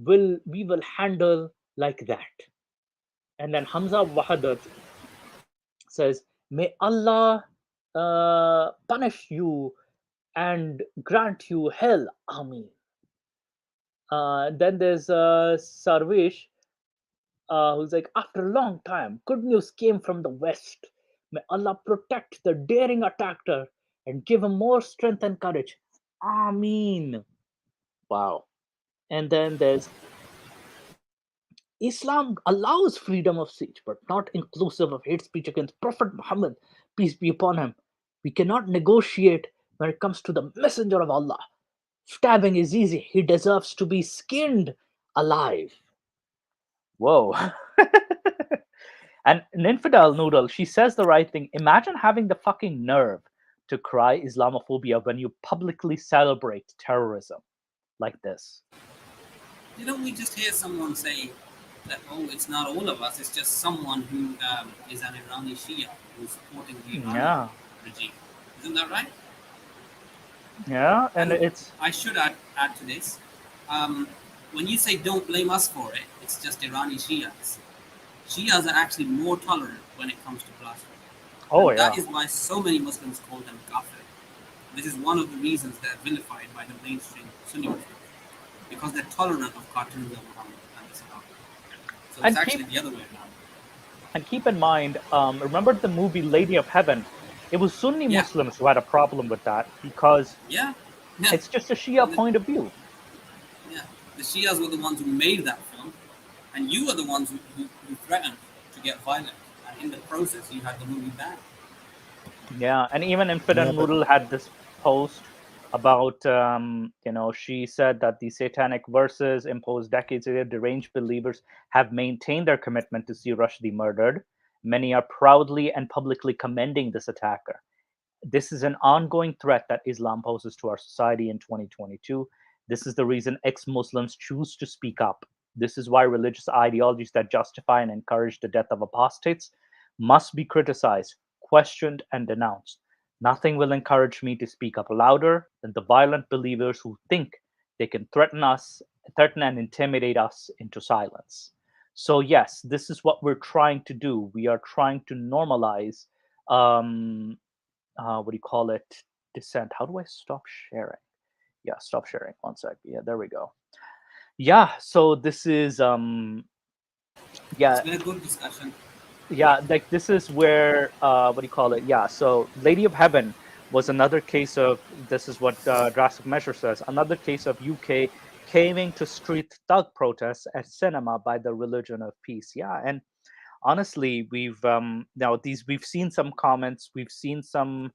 we will handle like that. And then Hamza Wahadat says, may Allah punish you and grant you hell. Ameen. Then there's Sarvesh, who's like, after a long time, good news came from the West. May Allah protect the daring attacker and give him more strength and courage. Ameen. Wow. And then there's Islam allows freedom of speech, but not inclusive of hate speech against Prophet Muhammad, peace be upon him. We cannot negotiate when it comes to the Messenger of Allah. Stabbing is easy. He deserves to be skinned alive. Whoa. And an infidel noodle, she says the right thing. Imagine having the fucking nerve to cry Islamophobia when you publicly celebrate terrorism like this. Didn't we just hear someone say that, oh, it's not all of us, it's just someone who is an Irani Shia who's supporting the Iranian regime? Isn't that right? Yeah, and it's... I should add to this. When you say don't blame us for it, it's just Irani Shias. Shias are actually more tolerant when it comes to blasphemy. Oh, and yeah. That is why so many Muslims call them kafir. This is one of the reasons they're vilified by the mainstream Sunni Muslims, because they're tolerant of cartoons of Muhammad and Islam. So it's actually the other way around. And keep in mind, remember the movie Lady of Heaven? It was Sunni Muslims who had a problem with that because it's just a Shia point of view. Yeah, the Shias were the ones who made that film, and you were the ones who threatened to get violent, and in the process, you had the movie banned. Yeah, and even Infidel Noodle had this post about, she said that the satanic verses imposed decades ago, deranged believers have maintained their commitment to see Rushdie murdered. Many are proudly and publicly commending this attacker. This is an ongoing threat that Islam poses to our society in 2022. This is the reason ex-Muslims choose to speak up. This is why religious ideologies that justify and encourage the death of apostates must be criticized, questioned, and denounced. Nothing will encourage me to speak up louder than the violent believers who think they can threaten and intimidate us into silence. So yes, this is what we're trying to do. We are trying to normalize, dissent. How do I stop sharing? Yeah, stop sharing. One sec. Yeah, there we go. Yeah, so this is It's been a good discussion. Yeah, like this is where Yeah, so Lady of Heaven was another case of, this is what Drastic Measure says, another case of UK caving to street thug protests at cinema by the religion of peace. Yeah, and honestly, we've seen some comments, we've seen some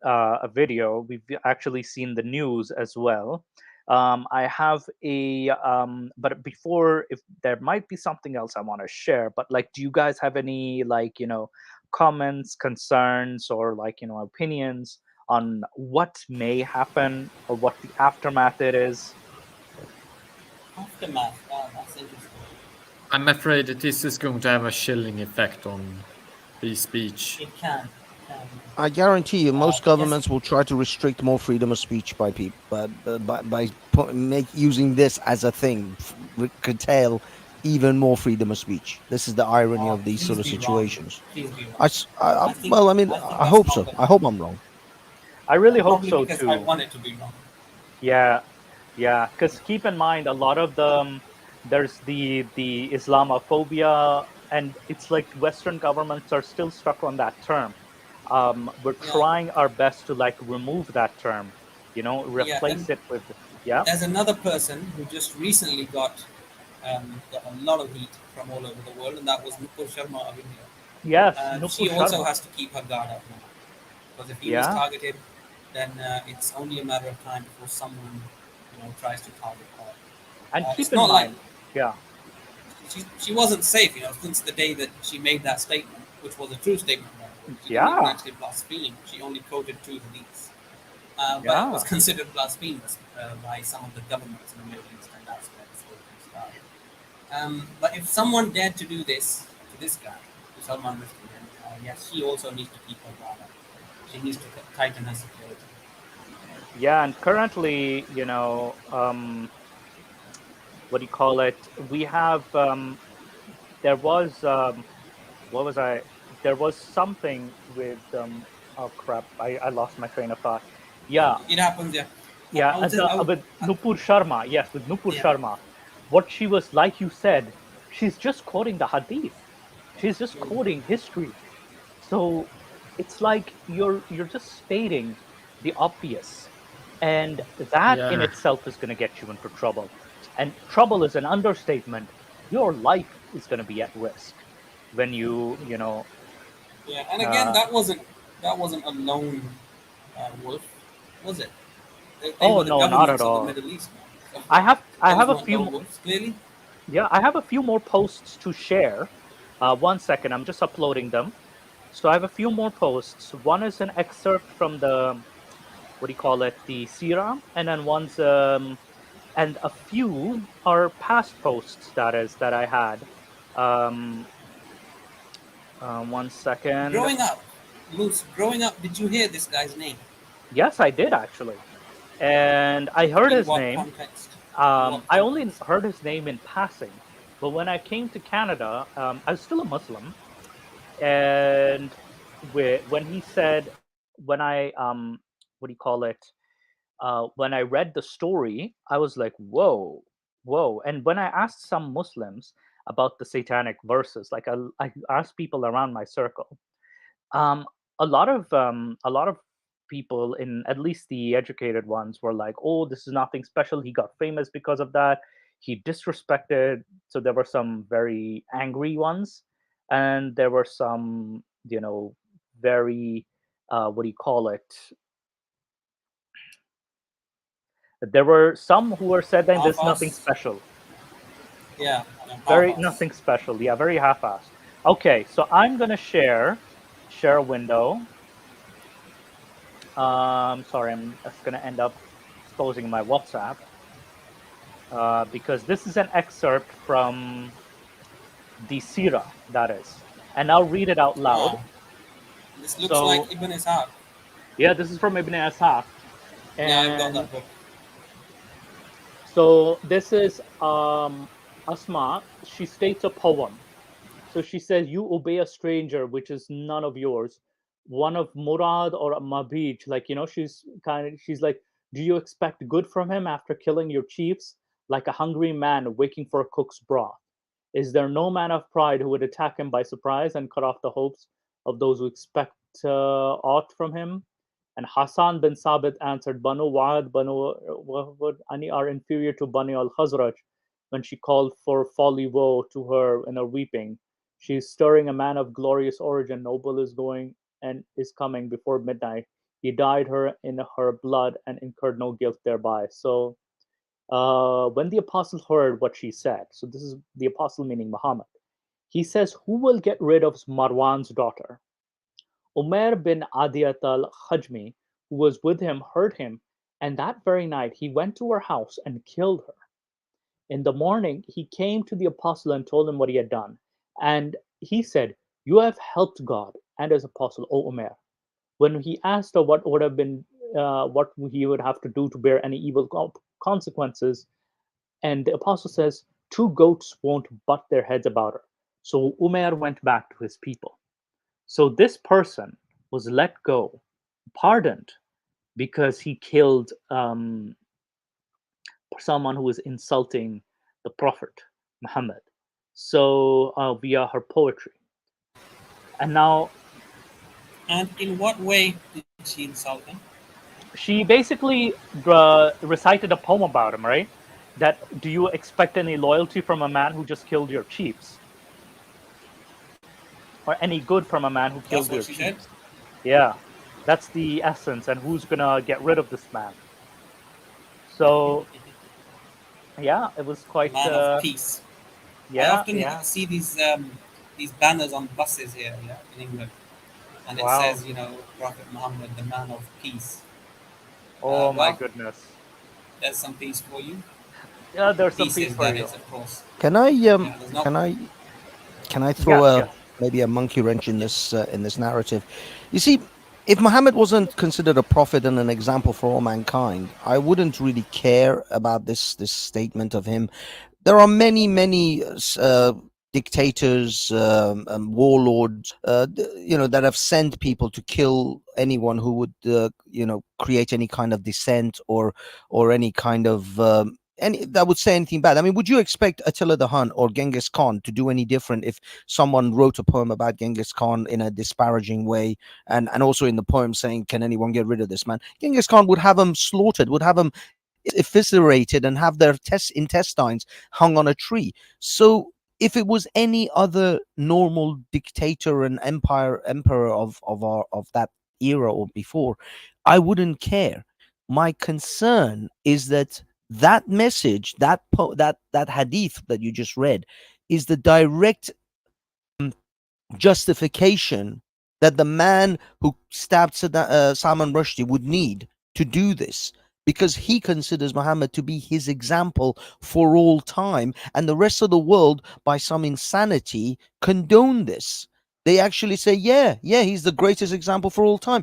a video, we've actually seen the news as well. I have but before, if there might be something else I want to share, but like, do you guys have any comments, concerns, or opinions on what may happen or what the aftermath it is? Aftermath, wow, that's interesting. I'm afraid that this is going to have a chilling effect on free speech. It can. I guarantee you, most governments will try to restrict more freedom of speech by people, by using this as a thing, curtail even more freedom of speech. This is the irony of these sort of situations. I hope so. I hope I'm wrong. I really hope so because too. I want it to be wrong. Yeah, because keep in mind, a lot of them, there's the Islamophobia, and it's like Western governments are still stuck on that term. We're trying our best to remove that term, replace it with There's another person who just recently got a lot of heat from all over the world, and that was Nupur Sharma of India. Yes, she also has to keep her guard up now, because if he was targeted, then it's only a matter of time before someone tries to target her. And keep in mind, she wasn't safe, since the day that she made that statement, which was a true statement. She didn't actually blaspheme. She only quoted two hadiths. But it was considered blasphemous by some of the governments in the Middle East, and that's where this whole thing started. But if someone dared to do this to this guy, to Salman Rushdie, then yes, she also needs to keep her guard up. She needs to tighten her security. Yeah, and currently, we have, there was, there was something with, oh crap, I lost my train of thought. Yeah. It happens, Yeah, with Nupur Sharma, yes, with Nupur Sharma. What she was, like you said, she's just quoting the hadith. She's just quoting history. So it's like you're just stating the obvious. And that in itself is going to get you into trouble. And trouble is an understatement. your life is going to be at risk when you know. Yeah, and again, that wasn't a lone wolf, was it? They Oh were the no, not at governments of the all. Middle East, man. So I those have a weren't few lone wolves, clearly. yeah, I have a few more posts to share. One second, I'm just uploading them. So I have a few more posts. One is an excerpt from the, what do you call it, the Sira, and then one's and a few are past posts, that is, that I had. Um, One second. Growing up, Moose, growing up, did you hear this guy's name? Yes, I did actually, and I heard In his what name. context? In what I only context? heard his name in passing, but when I came to Canada, I was still a Muslim, and when he said, when I what do you call it? When I read the story, I was like, whoa, whoa. And when I asked some Muslims about the satanic verses, like I asked people around my circle, um, a lot of people, in at least the educated ones, were like, "Oh, this is nothing special. He got famous because of that. He disrespected." So there were some very angry ones, and there were some, very, what do you call it? There were some who were said that there's nothing Half-ass? special. Yeah, Very half-ass. nothing special. Yeah, very half-assed. Okay, so I'm gonna share a window. Sorry, I'm just gonna end up exposing my WhatsApp, because this is an excerpt from the Sira, that is, and I'll read it out loud. Wow, this looks So like Ibn Ishaq. yeah, this is from Ibn Ishaq, Yeah, I've got and that book. so this is Asma. She states a poem. So she says, "You obey a stranger, which is none of yours, one of Murad or Mabij." Like, she's like, "Do you expect good from him after killing your chiefs? Like a hungry man waking for a cook's broth. Is there no man of pride who would attack him by surprise and cut off the hopes of those who expect aught from him?" And Hassan bin Sabit answered, "Banu Wa'ad, Banu Wahud, Ani are inferior to Bani al Khazraj." When she called for folly woe to her in her weeping, "She is stirring a man of glorious origin, noble is going and is coming before midnight. He dyed her in her blood and incurred no guilt thereby." So when the apostle heard what she said, so this is the apostle meaning Muhammad, he says, "Who will get rid of Marwan's daughter?" Umair bin Adiyat al Khajmi, who was with him, heard him, and that very night he went to her house and killed her. In the morning, he came to the apostle and told him what he had done. And he said, "You have helped God and his apostle, O Umair." When he asked her what would have been, what he would have to do to bear any evil consequences, and the apostle says, "Two goats won't butt their heads about her." So Umair went back to his people. So this person was let go, pardoned, because he killed someone who was insulting the Prophet Muhammad. So via her poetry. And now And in what way did she insult him? she basically recited a poem about him, right? That, do you expect any loyalty from a man who just killed your chiefs? Or any good from a man who That's killed what your she said. chiefs? Yeah, that's the essence. And who's gonna get rid of this man? So yeah, it was A quite man of peace. I yeah, often yeah. see these banners on buses here, yeah, in England, and it Wow. says, Prophet Muhammad, the man of peace. Oh my Well, goodness. there's some peace for you. Yeah, there's some peace Pieces, for that you. is, of course. Can I Yeah, there's no. can I throw Yes, a yes. maybe a monkey wrench in this narrative? You see, if Muhammad wasn't considered a prophet and an example for all mankind, I wouldn't really care about this statement of him. There are many dictators, warlords, that have sent people to kill anyone who would, create any kind of dissent or any kind of any that would say anything bad. I mean, would you expect Attila the Hun or Genghis Khan to do any different if someone wrote a poem about Genghis Khan in a disparaging way, and also in the poem saying, "Can anyone get rid of this man?" Genghis Khan would have them slaughtered, would have them eviscerated, and have their intestines hung on a tree. So If it was any other normal dictator and emperor of that era or before, I wouldn't care. My concern is that that message, that hadith that you just read, is the direct justification that the man who stabbed Salman Rushdie would need to do this, because he considers Muhammad to be his example for all time, and the rest of the world, by some insanity, condone this. They actually say, yeah, he's the greatest example for all time.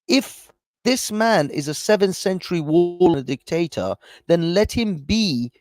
If this man is a 7th century warlord dictator, then let him be,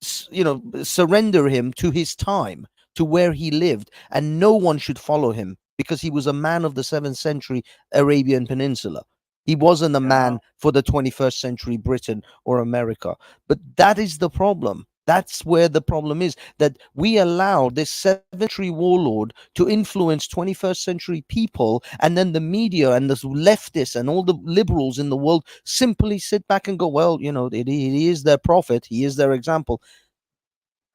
surrender him to his time, to where he lived, and no one should follow him, because he was a man of the 7th century Arabian Peninsula. He wasn't a man for the 21st century Britain or America. But that is the problem. That's where the problem is, that we allow this 7th century warlord to influence 21st century people, and then the media and the leftists and all the liberals in the world simply sit back and go, well, he is their prophet, he is their example.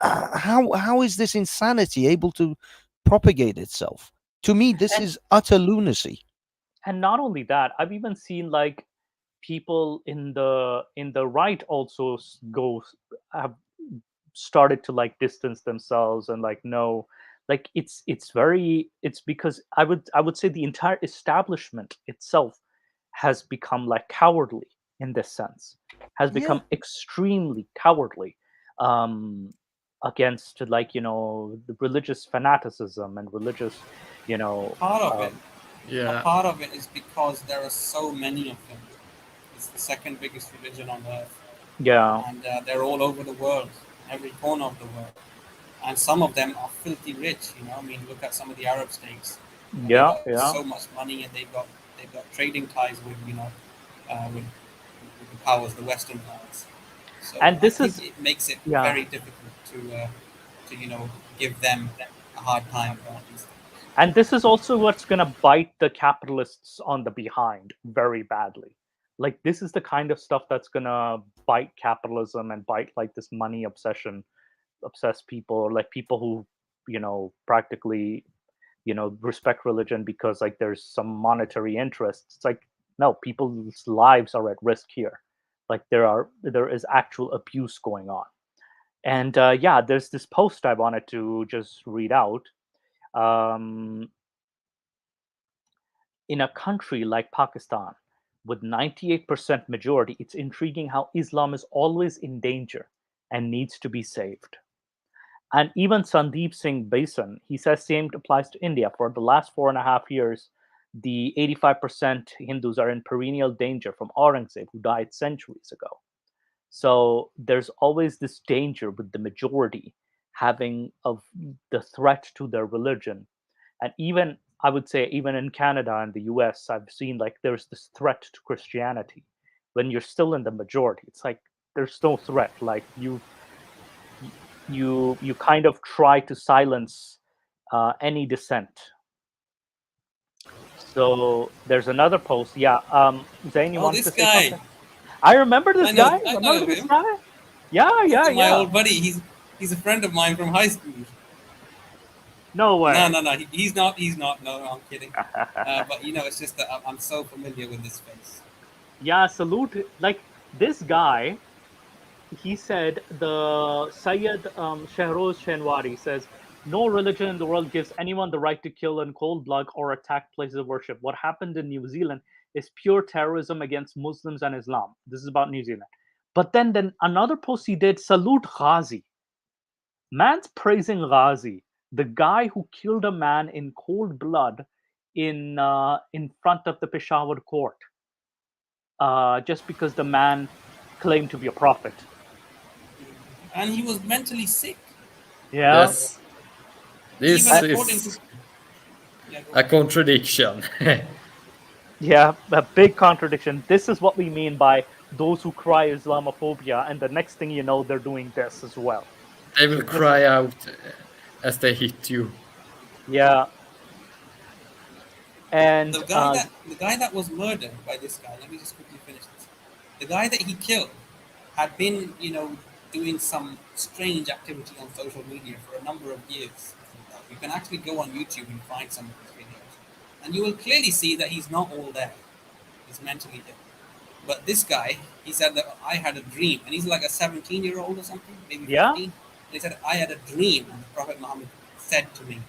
How is this insanity able to propagate itself? To me, this is utter lunacy. And not only that, I've even seen like people in the right also have started to like distance themselves and like no, like it's because I would say the entire establishment itself has become like cowardly in this sense, has become extremely cowardly against like the religious fanaticism and religious Part of it. Yeah. A part of it is because there are so many of them. It's the second biggest religion on earth. Yeah. And they're all over the world, every corner of the world. And some of them are filthy rich. I mean, look at some of the Arab states. They got so much money, and they've got trading ties with with the powers, the Western powers. So and this it makes it very difficult to give them a hard time about these things. And this is also what's going to bite the capitalists on the behind very badly. Like this is the kind of stuff that's going to bite capitalism and bite like this money obsessed people, or like people who practically respect religion because like there's some monetary interest. It's like, no, people's lives are at risk here. Like there is actual abuse going on. And there's this post I wanted to just read out. In a country like Pakistan with 98% majority, it's intriguing how Islam is always in danger and needs to be saved. And even Sandeep Singh Basan, he says same applies to India. For the last 4.5 years, the 85% Hindus are in perennial danger from Aurangzeb, who died centuries ago. So there's always this danger with the majority having of the threat to their religion. And even, I would say, even in Canada and the US, I've seen like there's this threat to Christianity. When you're still in the majority, it's like there's no threat. Like you kind of try to silence any dissent. So there's another post. Yeah, Zain, you wanted to say something? I remember this guy. I know this him. guy? Yeah. My old buddy. He's a friend of mine from high school. No way. No. He's not. No, I'm kidding. But it's just that I'm so familiar with this face. Yeah, salute. Like this guy, he said, the Sayyid Shahroz Shenwari says, no religion in the world gives anyone the right to kill in cold blood or attack places of worship. What happened in New Zealand is pure terrorism against Muslims and Islam. This is about New Zealand. But then another post he did, salute Ghazi. Man's praising Ghazi, the guy who killed a man in cold blood in front of the Peshawar court, just because the man claimed to be a prophet. And he was mentally sick. Yeah. Yes. This is a contradiction. Yeah, a big contradiction. This is what we mean by those who cry Islamophobia, and the next thing you know, they're doing this as well. They will cry out as they hit you. Yeah. And the guy that was murdered by this guy, let me just quickly finish this. The guy that he killed had been, doing some strange activity on social media for a number of years. You can actually go on YouTube and find some of his videos, and you will clearly see that he's not all there. He's mentally ill. But this guy, he said that I had a dream, and he's like a 17-year-old or something, maybe 15. Yeah. And he said, I had a dream, and the Prophet Muhammad said to me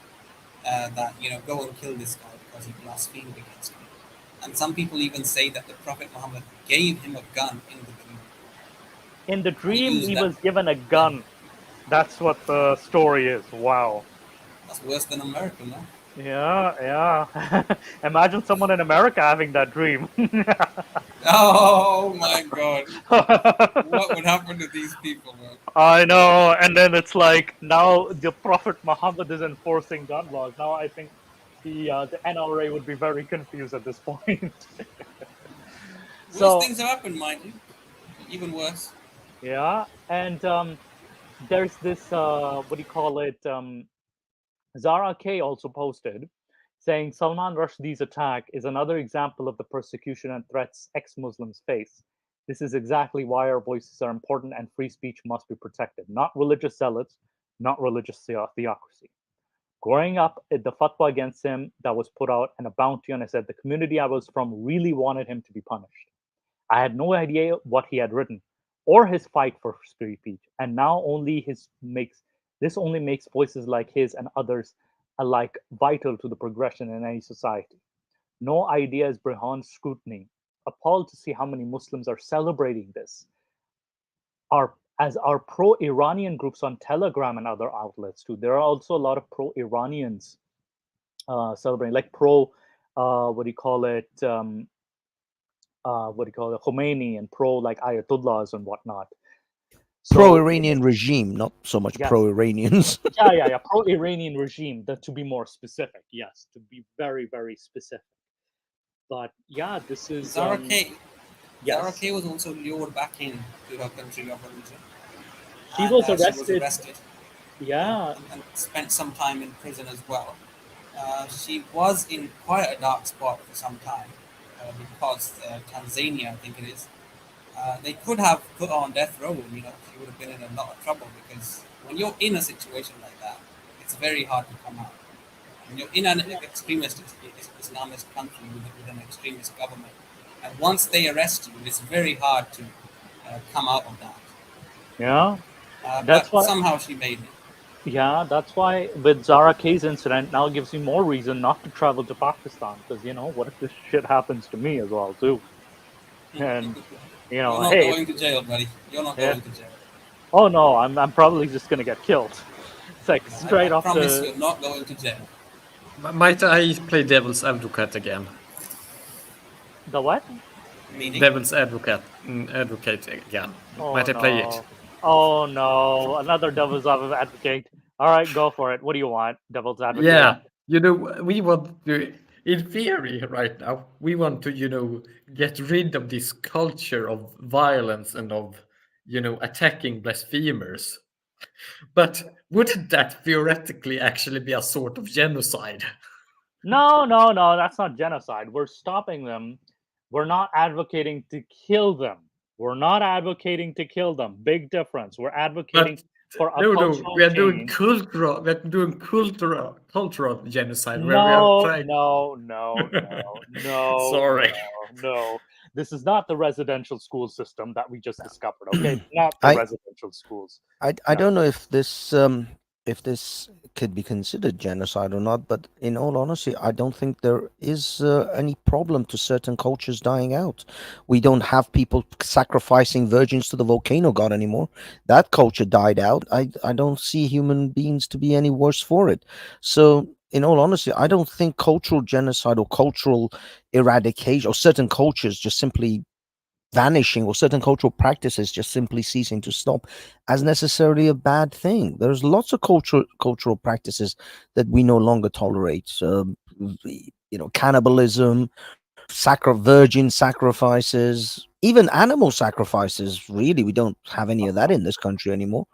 that, go and kill this guy because he blasphemed against me. And some people even say that the Prophet Muhammad gave him a gun in the dream. In the dream, he was given a gun. That's what the story is. Wow. That's worse than America, no? Yeah. Imagine someone in America having that dream. Oh my God. What would happen to these people, man? I know. And then it's like now the Prophet Muhammad is enforcing gun laws. Now I think the NRA would be very confused at this point. Worse things have happened, mind you. Even worse. Yeah. And there's this, Zara K also posted saying Salman Rushdie's attack is another example of the persecution and threats ex-Muslims face. This is exactly why our voices are important and free speech must be protected. Not religious zealots, not religious theocracy. Growing up, the fatwa against him that was put out and a bounty on his head, the community I was from really wanted him to be punished. I had no idea what he had written or his fight for free speech, and now this only makes voices like his and others alike vital to the progression in any society. No idea is beyond scrutiny. Appalled to see how many Muslims are celebrating this. As are pro-Iranian groups on Telegram and other outlets too. There are also a lot of pro-Iranians celebrating, like Khomeini and pro like Ayatollahs and whatnot. So, pro-Iranian regime, not so much pro-Iranians. yeah, pro-Iranian regime. To be more specific, yes, to be very, very specific. But yeah, this is Zara K. Zara K was also lured back into her country of origin. She was arrested. She was arrested. Yeah, and spent some time in prison as well. She was in quite a dark spot for some time because Tanzania, I think it is, they could have put her on death row. She would have been in a lot of trouble because when you're in a situation like that, it's very hard to come out. When you're in an extremist Islamist country with an extremist government, and once they arrest you, it's very hard to come out of that. Yeah, that's why somehow she made it. Yeah, that's why with Zara K's incident now gives me more reason not to travel to Pakistan because what if this shit happens to me as well too? And you're not going to jail, buddy. You're not going to jail. Oh no, I'm probably just gonna get killed. It's like straight off. I promise you're not going to jail. Might I play devil's advocate again? The what? Meaning? Devil's advocate again. Might I play it? Oh no, another devil's advocate. All right, go for it. What do you want, devil's advocate? Yeah, we want to, in theory right now, we want to, get rid of this culture of violence and of, attacking blasphemers. But wouldn't that theoretically actually be a sort of genocide? No, that's not genocide. We're stopping them. We're not advocating to kill them. We're not advocating to kill them. Big difference. We're advocating for a cultural change. We're doing cultural genocide. No. Sorry. No. This is not the residential school system that we just discovered. Okay, not the residential schools. I don't know if this could be considered genocide or not, but in all honesty, I don't think there is any problem to certain cultures dying out. We don't have people sacrificing virgins to the volcano god anymore. That culture died out. I don't see human beings to be any worse for it. So in all honesty, I don't think cultural genocide or cultural eradication or certain cultures just simply vanishing or certain cultural practices just simply ceasing to stop as necessarily a bad thing. There's lots of cultural practices that we no longer tolerate. Cannibalism, virgin sacrifices, even animal sacrifices. Really, we don't have any of that in this country anymore.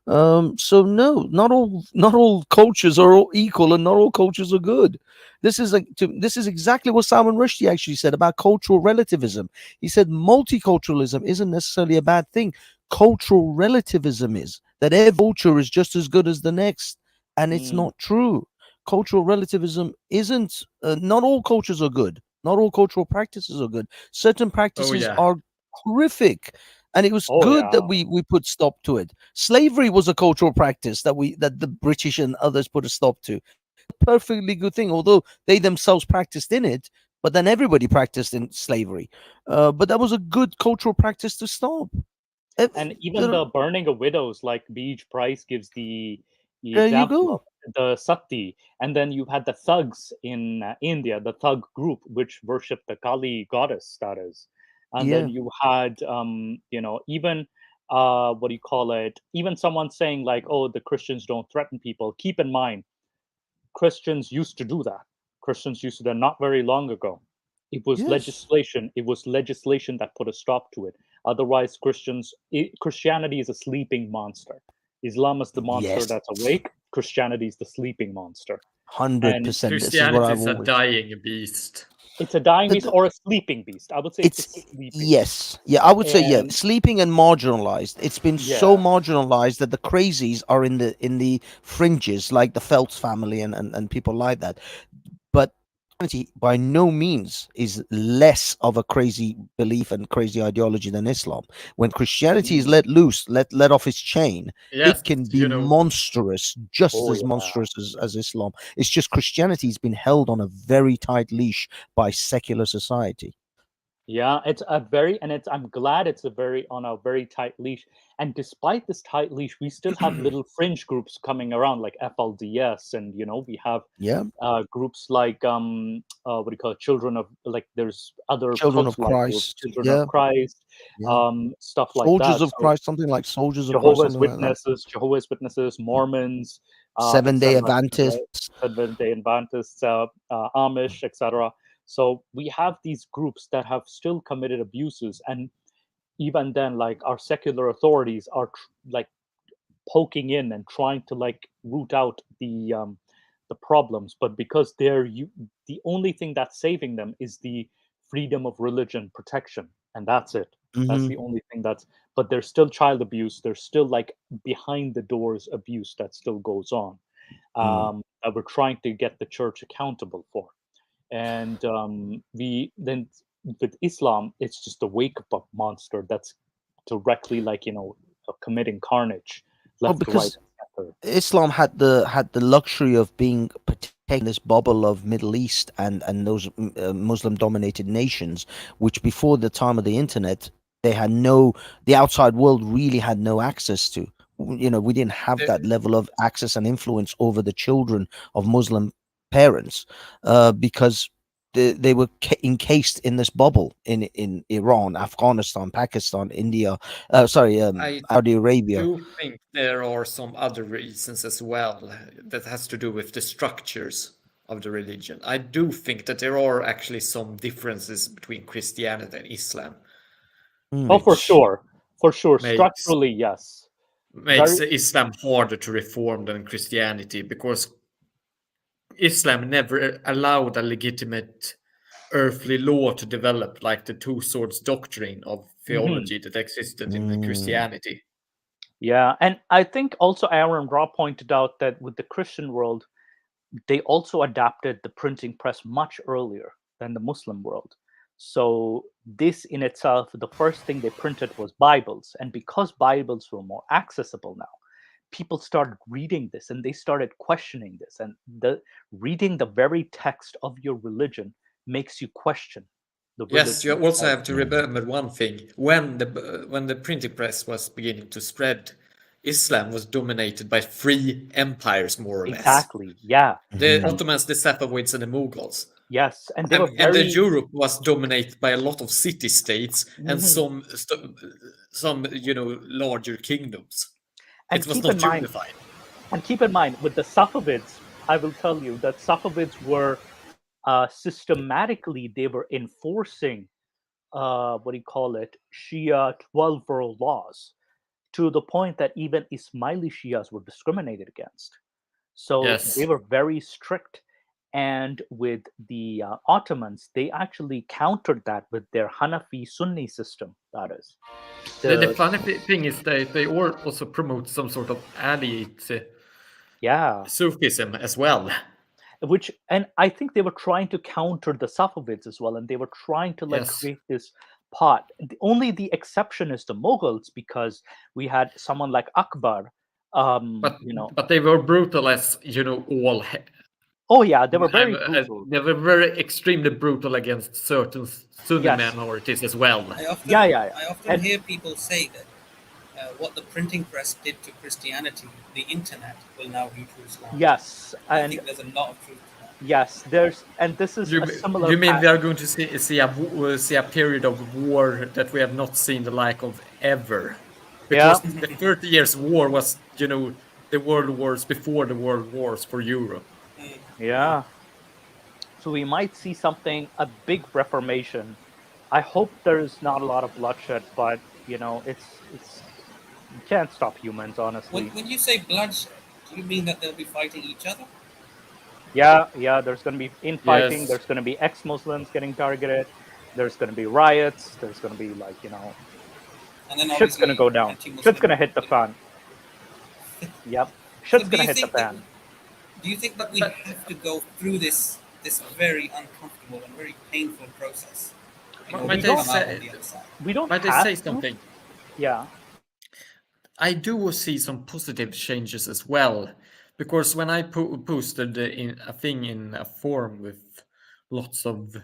So no, not all cultures are all equal, and not all cultures are good. This is exactly what Salman Rushdie actually said about cultural relativism. He said multiculturalism isn't necessarily a bad thing. cultural relativism is, that every culture is just as good as the next, and it's not true. Cultural relativism isn't. Not all cultures are good. Not all cultural practices are good. Certain practices are horrific, and it was good that we put stop to it. Slavery was a cultural practice that the British and others put a stop to. Perfectly good thing, although they themselves practiced in it, but then everybody practiced in slavery. But that was a good cultural practice to stop. And even the burning of widows, like Beach Price gives the There you example go. of the sati, and then you had the thugs in India, the thug group which worshipped the Kali goddess, that is, and then Yeah. you had even what do you call it? Even someone saying like, "Oh, the Christians don't threaten people." Keep in mind, Christians used to do that. Christians used to do that not very long ago. It was Yes. legislation. It was legislation that put a stop to it. Otherwise, Christianity is a sleeping monster. Islam is the monster Yes. that's awake. Christianity is the sleeping monster. And 100%. This is what Christianity I've is a always. dying beast. it's a dying beast The- or a sleeping beast. I would say it's a sleeping. Yes, yeah, I would say yeah, And sleeping and marginalized. It's been so yeah, marginalized that the crazies are in the fringes, like the Phelps family and people like that. But Christianity by no means is less of a crazy belief and crazy ideology than Islam. When Christianity is let loose, let off its chain, Yes, it can be monstrous, just oh as yeah. monstrous as Islam. It's just Christianity's been held on a very tight leash by secular society. Yeah, it's a very, and it's, I'm glad it's a very, on a very tight leash. And despite this tight leash, we still have little fringe groups coming around like FLDS, and we have Yeah. groups like what do you call it? Children of, like, there's other Children of cult-like groups, Christ. Children of Yeah. Christ, Yeah. stuff like Soldiers that. of So Christ, something like Soldiers of Christ, something like that. Jehovah's Witnesses, Mormons, Seven-day etc., etc., Adventists. Seventh-day Adventists, Amish, etc. So we have these groups that have still committed abuses, and even then, like, our secular authorities are like poking in and trying to like root out the problems. But because the only thing that's saving them is the freedom of religion protection, and that's it. That's Hmm. the only thing that's. But there's still child abuse. There's still like behind the doors abuse that still goes on. That we're trying to get the church accountable for. And we then with Islam, it's just a wake up monster that's directly like committing carnage Well, left, right, because and center. Islam had the luxury of being protected in this bubble of Middle East and those Muslim dominated nations, which before the time of the internet, they had no, the outside world really had no access to. We didn't have that level of access and influence over the children of Muslim parents, because they were encased in this bubble in Iran, Afghanistan, Pakistan, India, I Saudi Arabia. do think there are some other reasons as well that has to do with the structures of the religion. I do think that there are actually some differences between Christianity and Islam, Oh, for which sure, makes structurally, yes, makes very. Islam harder to reform than Christianity, because Islam never allowed a legitimate earthly law to develop like the two swords doctrine of Mhm. theology that existed in the Christianity. Yeah, and I think also Aaron Ra pointed out that with the Christian world, they also adapted the printing press much earlier than the Muslim world. So this in itself, the first thing they printed was Bibles, and because Bibles were more accessible now, people started reading this and they started questioning this. And the reading the very text of your religion makes you question the Yes, you religion also itself. have to remember one thing. When the printing press was beginning to spread, Islam was dominated by three empires, more or less. Exactly. Yeah. The And Ottomans, the Safavids, and the Mughals. yes, and they were And the very. Europe was dominated by a lot of city-states and Mhm. some larger kingdoms. And It was keep in not mind, unified. with the Safavids, I will tell you that Safavids were systematically, they were enforcing what do you call it, Shia 12 world laws, to the point that even Ismaili Shias were discriminated against. So they Yes. were very strict. And with the Ottomans, they actually countered that with their Hanafi Sunni system. That is, The funny thing is that they also promote some sort of aliyite Sufism as well. Which, and I think they were trying to counter the Safavids as well, and they were trying to like Yes. create this pot. Only the exception is the Mughals, because we had someone like Akbar. But they were brutal as all. Oh yeah, they were very brutal. They were very extremely brutal against certain Sunni minorities as well. I often And hear people say that what the printing press did to Christianity, the internet will now do to Islam. yes, I and think there's a lot of truth to that. yes, and this is a similar. You mean we are going to see a period of war that we have not seen the like of ever? Because the 30 Years' War was, the world wars before the world wars for Europe. Yeah. So we might see a big reformation. I hope there's not a lot of bloodshed, but it's you can't stop humans, honestly. When you say bloodshed, do you mean that they'll be fighting each other? Yeah, there's going to be infighting. Yes. There's going to be ex-Muslims getting targeted. There's going to be riots. There's going to be and then shit's going to go down. Shit's going to hit the fan. Yep. Shit's going to hit the fan. Do you think that we have to go through this very uncomfortable and very painful process? Might I say something? Yeah. I do see some positive changes as well, because when I posted in a thing in a forum with lots of,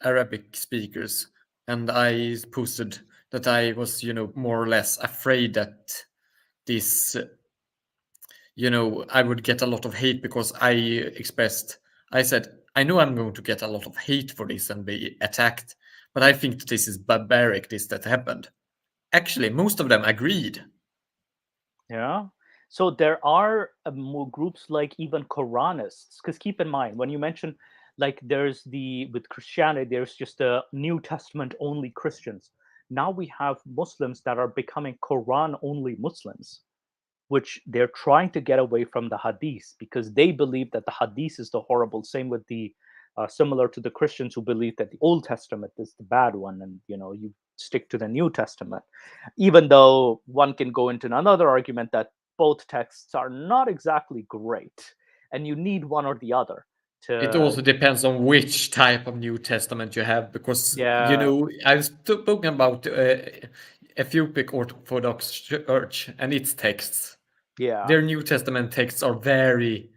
Arabic speakers, and I posted that I was, more or less afraid that this, I would get a lot of hate because I said, I know I'm going to get a lot of hate for this and be attacked, but I think that this is barbaric, that happened. Actually, most of them agreed. Yeah. So there are more groups like even Quranists, because keep in mind, when you mention there's with Christianity, there's just a New Testament only Christians. Now we have Muslims that are becoming Quran only Muslims, which they're trying to get away from the Hadith because they believe that the Hadith is the horrible. Same with the similar to the Christians who believe that the Old Testament is the bad one, and you stick to the New Testament, even though one can go into another argument that both texts are not exactly great, and you need one or the other. It also depends on which type of New Testament you have, because I've spoken about Ethiopic Orthodox Church and its texts. Yeah, their New Testament texts are very.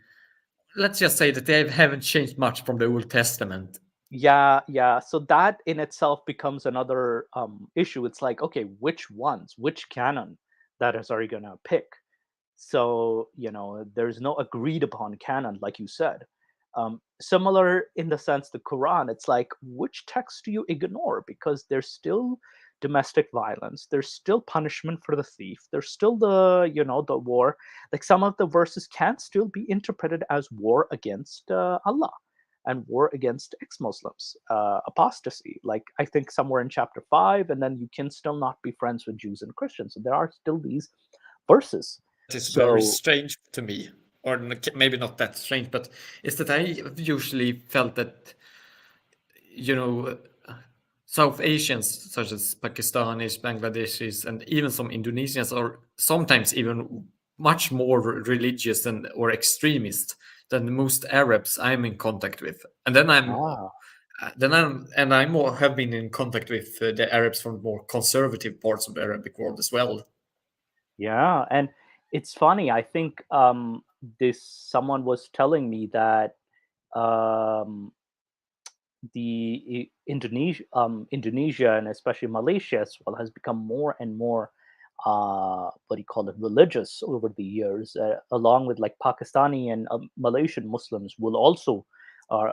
Let's just say that they haven't changed much from the Old Testament. Yeah. So that in itself becomes another issue. It's like, okay, which canon are you gonna pick? So there's no agreed upon canon, like you said. Similar in the sense the Quran, it's like, which text do you ignore? Because there's still domestic violence, there's still punishment for the thief, there's still the war. Like some of the verses can still be interpreted as war against Allah and war against ex-Muslims, apostasy. Like I think somewhere in chapter 5, and then you can still not be friends with Jews and Christians. So there are still these verses. It's very strange to me, or maybe not that strange, but it's that I usually felt that, South Asians, such as Pakistanis, Bangladeshis, and even some Indonesians, are sometimes even much more religious or extremist than most Arabs I'm in contact with. And then I have been in contact with the Arabs from more conservative parts of the Arabic world as well. Yeah, and it's funny. I think someone was telling me that the Indonesia and especially Malaysia as well has become more and more religious over the years, along with like Pakistani and Malaysian Muslims will also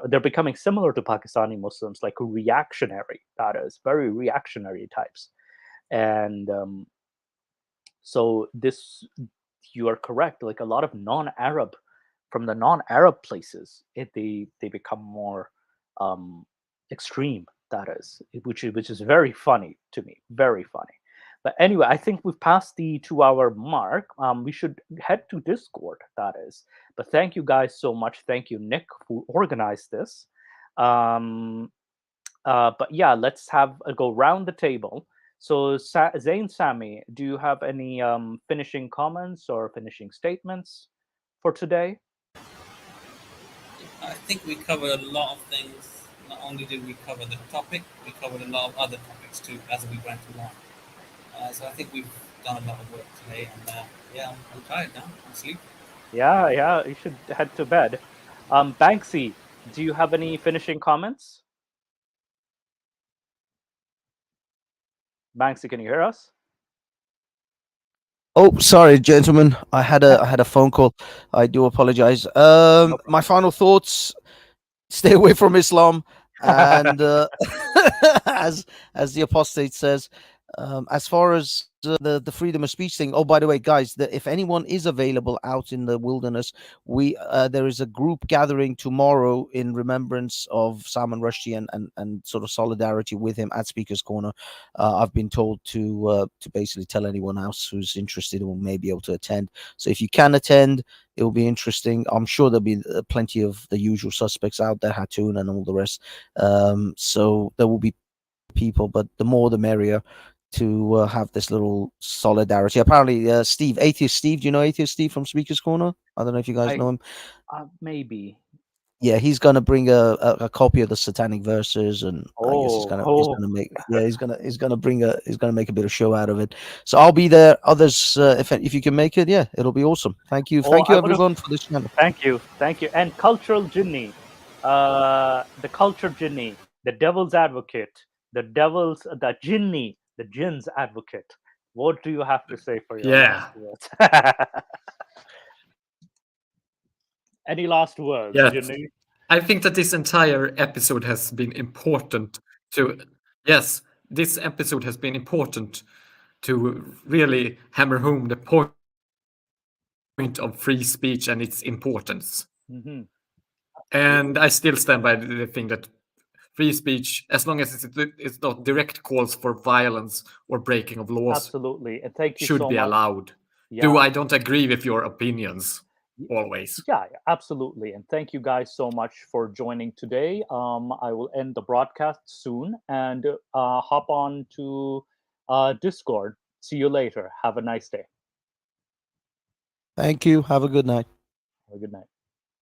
they're becoming similar to Pakistani Muslims, like reactionary, that is very reactionary types. And so this, you are correct, like a lot of from the non-Arab places, they become more extreme, that is, which is very funny to me, very funny. But anyway, I think we've passed the 2 hour mark. We should head to Discord, that is. But thank you guys so much. Thank you, Nick, who organized this. But yeah, let's have a go round the table. So, Zain, Sami, do you have any finishing comments or finishing statements for today? I think we covered a lot of things. Not only did we cover the topic, we covered a lot of other topics too as we went along. So I think we've done a lot of work today, and yeah, I'm tired now. I'm sleepy. Yeah, you should head to bed. Banksy, do you have any finishing comments? Banksy, can you hear us? Oh, sorry, gentlemen. I had a phone call. I do apologize. My final thoughts: stay away from Islam, and as the apostate says, as far as the freedom of speech thing. Oh, by the way, guys, if anyone is available out in the wilderness, there is a group gathering tomorrow in remembrance of Salman Rushdie and sort of solidarity with him at Speaker's Corner. I've been told to basically tell anyone else who's interested or may be able to attend. So if you can attend, it will be interesting. I'm sure there'll be plenty of the usual suspects out there, Hatun and all the rest. So there will be people, but the more the merrier to have this little solidarity. Apparently, Steve, Atheist Steve, do you know Atheist Steve from Speaker's Corner? I don't know if you guys know him. Maybe. Yeah, he's gonna bring a copy of the Satanic Verses, and I guess he's gonna make he's gonna make a bit of show out of it. So I'll be there. Others, if you can make it, yeah, it'll be awesome. Thank you, everyone for this channel. Thank you, and cultural jinni, the culture jinni, the devil's advocate, the jin's advocate. What do you have to say for your last words? Any last words, Jinni? I think that this entire episode has been important to really hammer home the point of free speech and its importance. Mm-hmm. And I still stand by the thing that free speech, as long as it's not direct calls for violence or breaking of laws, absolutely, and thank you should so be much. allowed. Yeah. I don't agree with your opinions always. Yeah, absolutely, and thank you guys so much for joining today. I will end the broadcast soon and hop on to Discord. See you later. Have a nice day. Thank you. Have a good night. Have a good night.